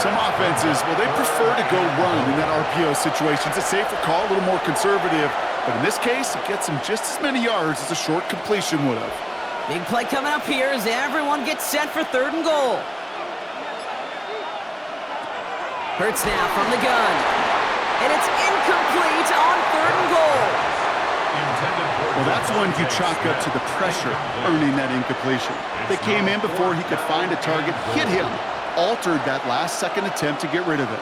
Some offenses, well, they prefer to go run in that RPO situation. It's a safer call, a little more conservative. But in this case, it gets them just as many yards as a short completion would have. Big play coming up here as everyone gets set for 3rd and goal. Hurts now from the gun. And it's incomplete on 3rd and goal. Well, that's one you chalk up to the pressure earning that incompletion. They came in before he could find a target, hit him, altered that last-second attempt to get rid of it.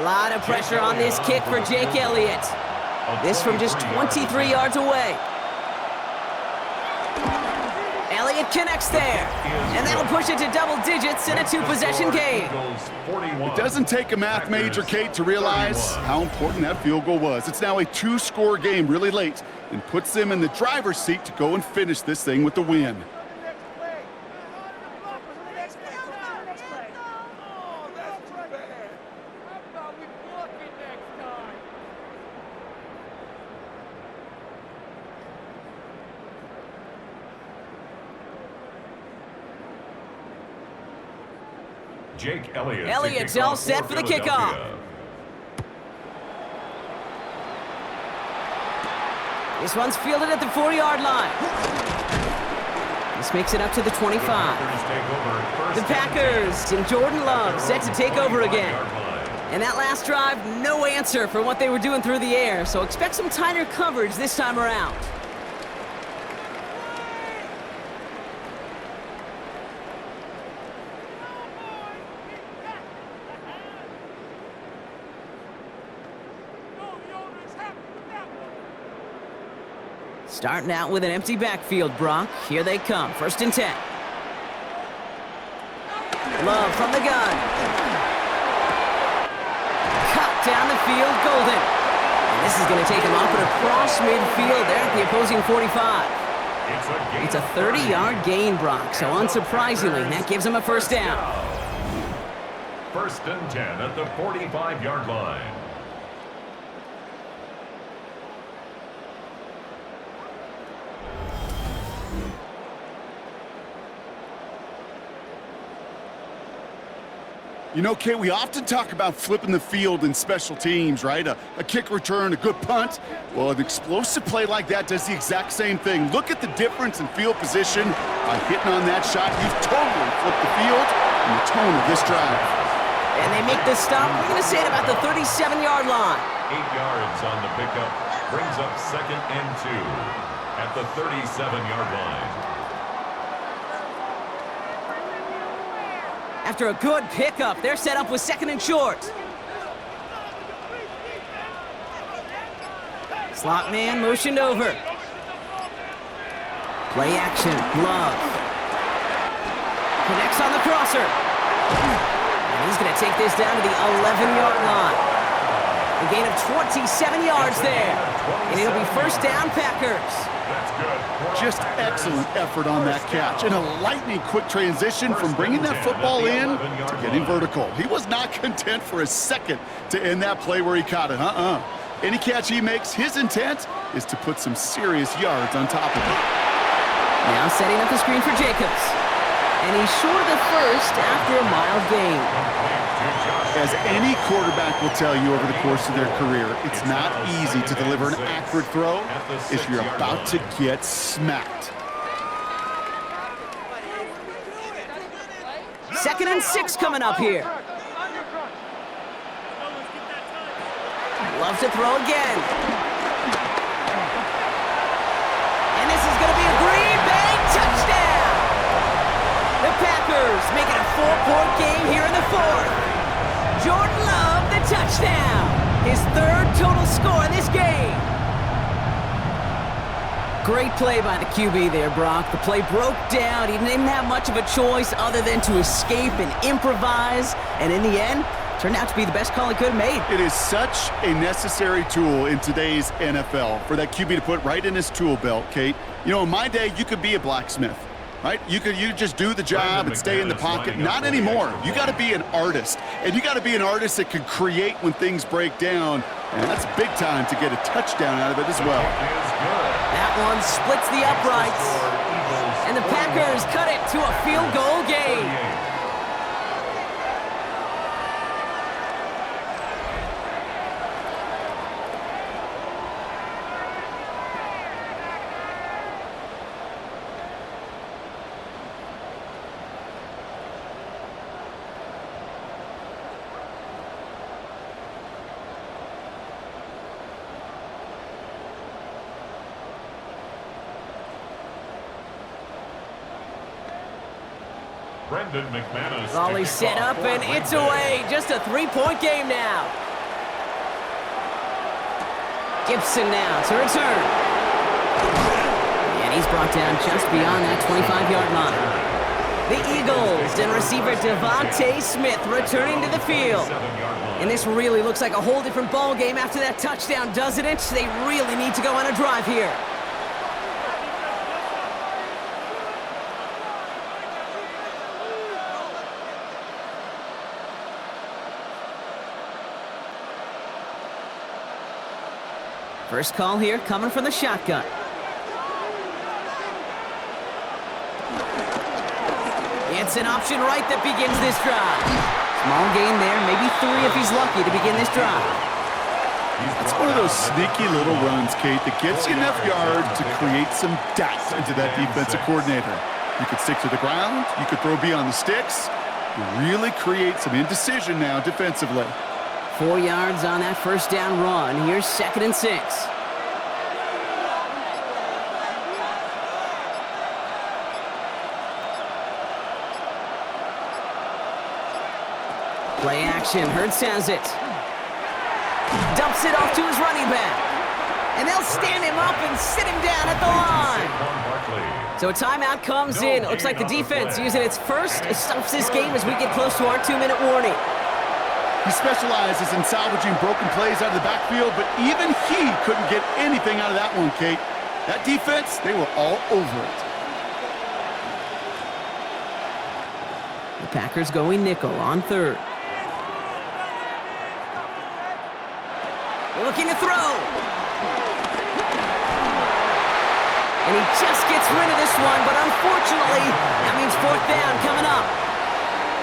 A lot of pressure on this kick for Jake Elliott. This from just 23 yards away. Elliott connects there, and that'll push it to double digits in a 2-possession game. It doesn't take a math major, Kate, to realize how important that field goal was. It's now a 2-score game really late and puts them in the driver's seat to go and finish this thing with the win. Jake Elliott. Elliott's all set for the kickoff. This one's fielded at the 4-yard line. This makes it up to the 25. The Packers and Jordan Love set to take over again. And that last drive, no answer for what they were doing through the air, so expect some tighter coverage this time around. Starting out with an empty backfield, Brock. Here they come, 1st and 10. Love from the gun. Cut down the field, Golden. And this is going to take him up and across midfield there at the opposing 45. It's a 30-yard gain, Brock, so unsurprisingly, that gives him a 1st down. 1st and 10 at the 45-yard line. You know, Kate, we often talk about flipping the field in special teams, right? A kick return, a good punt. Well, an explosive play like that does the exact same thing. Look at the difference in field position by hitting on that shot. You've totally flipped the field and the tone of this drive. And they make the stop. We're going to say it about the 37-yard line. 8 yards on the pickup brings up 2nd and 2 at the 37-yard line. After a good pickup, they're set up with 2nd and short. Slot man motioned over. Play action, Love. Connects on the crosser. And he's going to take this down to the 11-yard line. A gain of 27 yards there. And it'll be 1st down, Packers. Just excellent effort on that catch. And a lightning-quick transition from bringing that football in to getting vertical. He was not content for a second to end that play where he caught it. Any catch he makes, his intent is to put some serious yards on top of it. Now setting up the screen for Jacobs. And he's short of the 1st after a mild gain. As any quarterback will tell you over the course of their career, it's not easy to deliver an accurate throw if you're about to get smacked. and 6 coming up here. Love to throw again. And this is going to be a Green Bay touchdown. The Packers make it a 4-point game here in the 4th. Jordan Love, the touchdown. His 3rd total score in this game. Great play by the QB there, Brock. The play broke down. He didn't have much of a choice other than to escape and improvise. And in the end, turned out to be the best call he could have made. It is such a necessary tool in today's NFL for that QB to put right in his tool belt, Kate. You know, in my day, you could be a blacksmith, right? You just do the job and stay in the pocket. Not anymore. You got to be an artist. And you got to be an artist that can create when things break down. And that's big time to get a touchdown out of it as well. That one splits the uprights. And the Packers cut it to a field goal game. Raleigh set up, and it's away. Just a 3-point game now. Gibson now to return. And he's brought down just beyond that 25-yard line. The Eagles and receiver Devontae Smith returning to the field. And this really looks like a whole different ball game after that touchdown, doesn't it? They really need to go on a drive here. First call here coming from the shotgun. It's an option right that begins this drive. Small gain there, maybe 3 if he's lucky to begin this drive. It's one of those sneaky little runs, Kate, that gets you enough yards to create some doubt into that defensive coordinator. You could stick to the ground, you could throw beyond the sticks. You really create some indecision now defensively. 4 yards on that first down run. Here's 2nd and 6. Play action. Hurts has it. Dumps it off to his running back. And they'll stand him up and sit him down at the line. So a timeout comes in. It looks like the defense using its first stops this game as we get close to our 2-minute warning. He specializes in salvaging broken plays out of the backfield, but even he couldn't get anything out of that one, Kate. That defense, they were all over it. The Packers going nickel on 3rd. Looking to throw. And he just gets rid of this one, but unfortunately, that means 4th down coming up.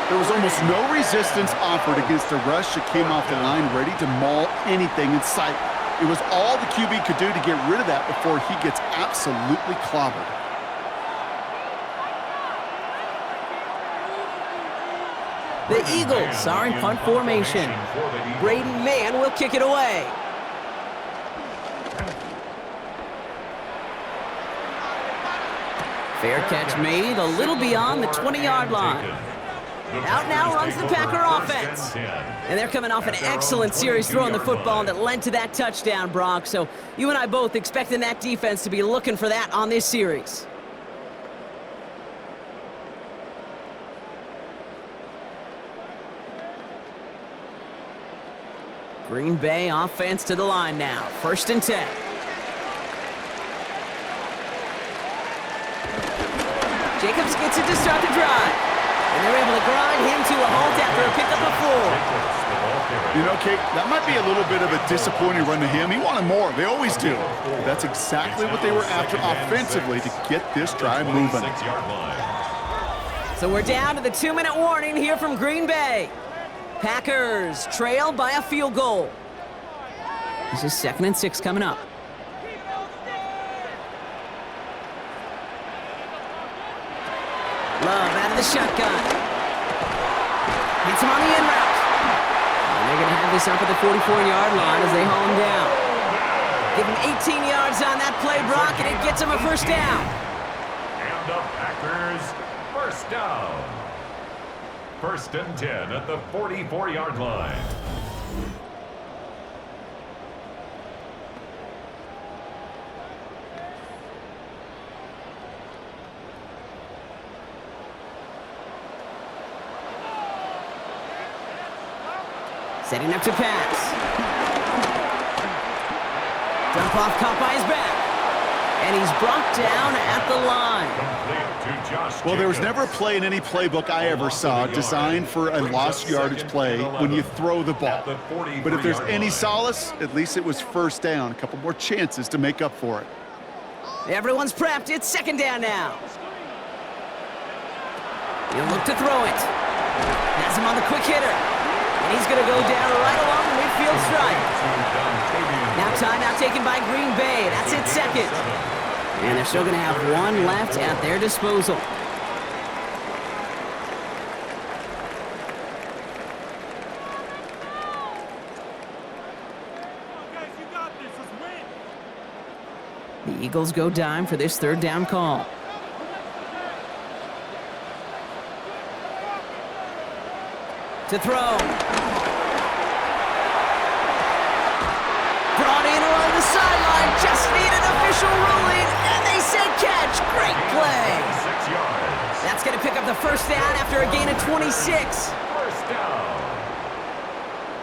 There was almost no resistance offered against the rush that came off the line ready to maul anything in sight. It was all the QB could do to get rid of that before he gets absolutely clobbered. The Eagles are in punt formation. Braden Mann will kick it away. Fair catch made a little beyond the 20-yard line. Out now runs the Packer offense. And they're coming off an excellent series throwing the football that led to that touchdown, Brock. So you and I both expecting that defense to be looking for that on this series. Green Bay offense to the line now. 1st and 10. Jacobs gets it to start the drive. And they're able to grind him to a halt after a pickup of 4. You know, Kate, that might be a little bit of a disappointing run to him. He wanted more. They always do. But that's exactly what they were after offensively to get this drive moving. So we're down to the 2-minute warning here from Green Bay. Packers trail by a field goal. This is 2nd and 6 coming up. Love out of the shotgun. Hits him on the in route. And they're going to have this up at the 44-yard line as they haul him down. Give him 18 yards on that play, Brock, and it gets him a first down. And the Packers first down. 1st and 10 at the 44-yard line. Setting up to pass. Dump off, caught by his back. And he's brought down at the line. Well, there was never a play in any playbook I ever saw designed for a lost yardage play when you throw the ball. But if there's any solace, at least it was first down. A couple more chances to make up for it. Everyone's prepped. It's 2nd down now. He'll look to throw it. Has him on the quick hitter. And he's going to go down right along the midfield stripe. Now timeout taken by Green Bay. That's it, 2nd. And they're still going to have one left at their disposal. The Eagles go dime for this 3rd down call. To throw. Brought in along the sideline. Just need an official ruling. And they say catch. Great play. 6 yards. That's going to pick up the first down after a gain of 26. First down.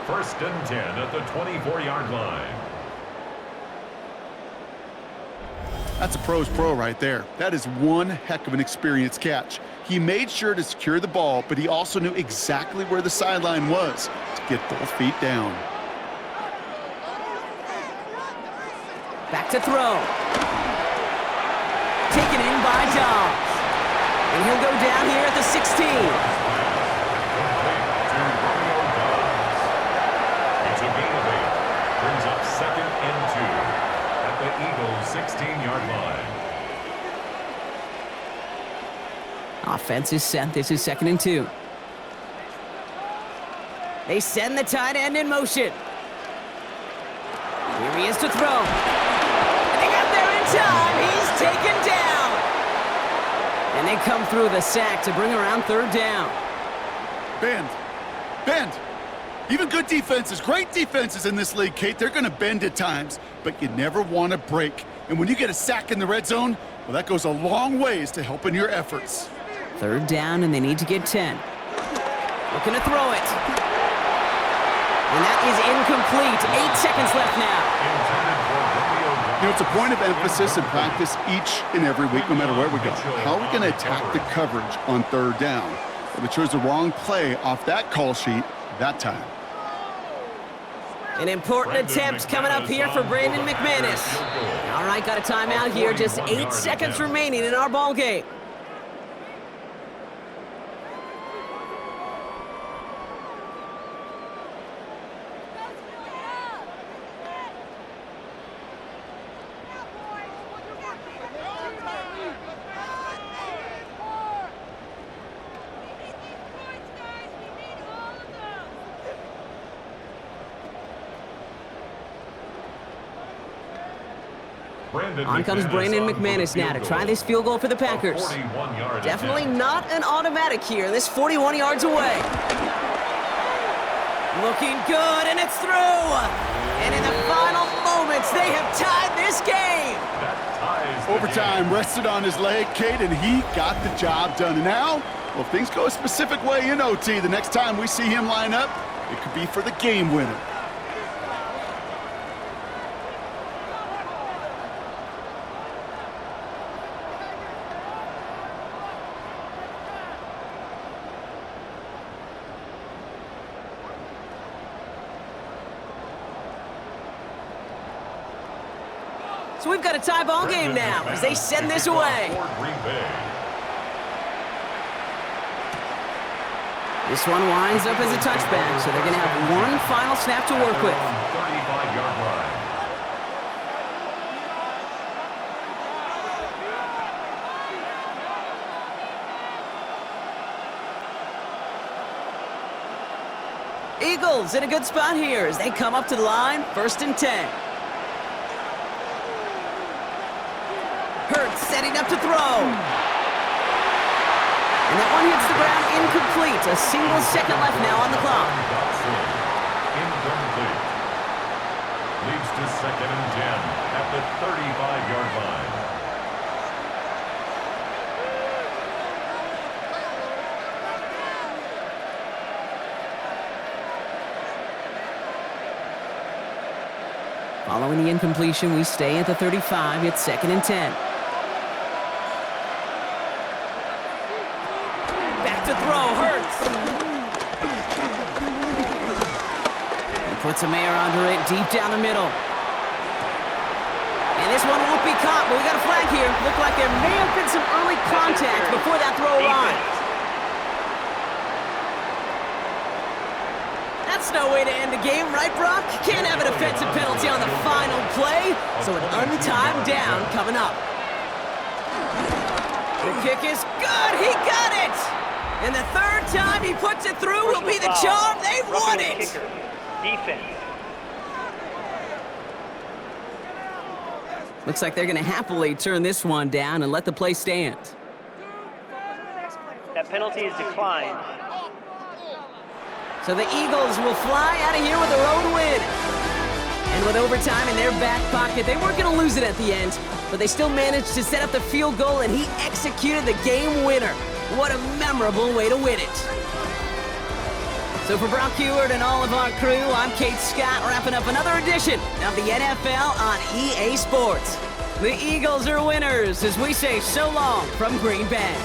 1st and 10 at the 24-yard line. That's a pro's pro right there. That is one heck of an experienced catch. He made sure to secure the ball, but he also knew exactly where the sideline was to get both feet down. Back to throw. Taken in by Dobbs. And he'll go down here at the 16. It's a gain of 8. Brings up 2nd and 2 at the Eagles' 16-yard line. Offense is set. This is 2nd and 2. They send the tight end in motion. Here he is to throw. And they got there in time. He's taken down. And they come through the sack to bring around 3rd down. Bend. Even good defenses, great defenses in this league, Kate, they're going to bend at times, but you never want to break. And when you get a sack in the red zone, well, that goes a long ways to helping your efforts. 3rd down, and they need to get 10. Looking to throw it. And that is incomplete. 8 seconds left now. You know, it's a point of emphasis and practice each and every week, no matter where we go. How are we going to attack the coverage on 3rd down? Well, they chose the wrong play off that call sheet that time. An important attempt coming up here for Brandon McManus. All right, got a timeout here. Just 8 seconds remaining in our ball game. On comes Brandon McManus now to try this field goal for the Packers. Definitely not an automatic here. This 41 yards away. Looking good, and it's through. And in the final moments, they have tied this game. Overtime rested on his leg, Kate, and he got the job done. And now, well, if things go a specific way in OT, the next time we see him line up, it could be for the game winner. So we've got a tie ball game now as they send this away. This one winds up as a touchback, so they're going to have one final snap to work with. 35-yard line. Eagles in a good spot here as they come up to the line, 1st and 10. Hurts setting up to throw. And that one hits the ground incomplete. A single second left now on the clock. Incomplete. Leads to 2nd and 10 at the 35-yard line. Following the incompletion, we stay at the 35. It's 2nd and 10. Back to throw, Hurts. He puts a mare under it, deep down the middle. And this one won't be caught, but we got a flag here. Looked like there may have been some early contact before that throw arrived. That's no way to end the game, right, Brock? Can't have an offensive penalty on the final play, so an untimed down coming up. The kick is good. He got it. And the 3rd time he puts it through will be the charm. They won it. Defense. Looks like they're going to happily turn this one down and let the play stand. That penalty is declined. So the Eagles will fly out of here with their own win. And with overtime in their back pocket, they weren't going to lose it at the end, but they still managed to set up the field goal, and he executed the game winner. What a memorable way to win it. So for Brock Heward and all of our crew, I'm Kate Scott, wrapping up another edition of the NFL on EA Sports. The Eagles are winners as we say so long from Green Bay.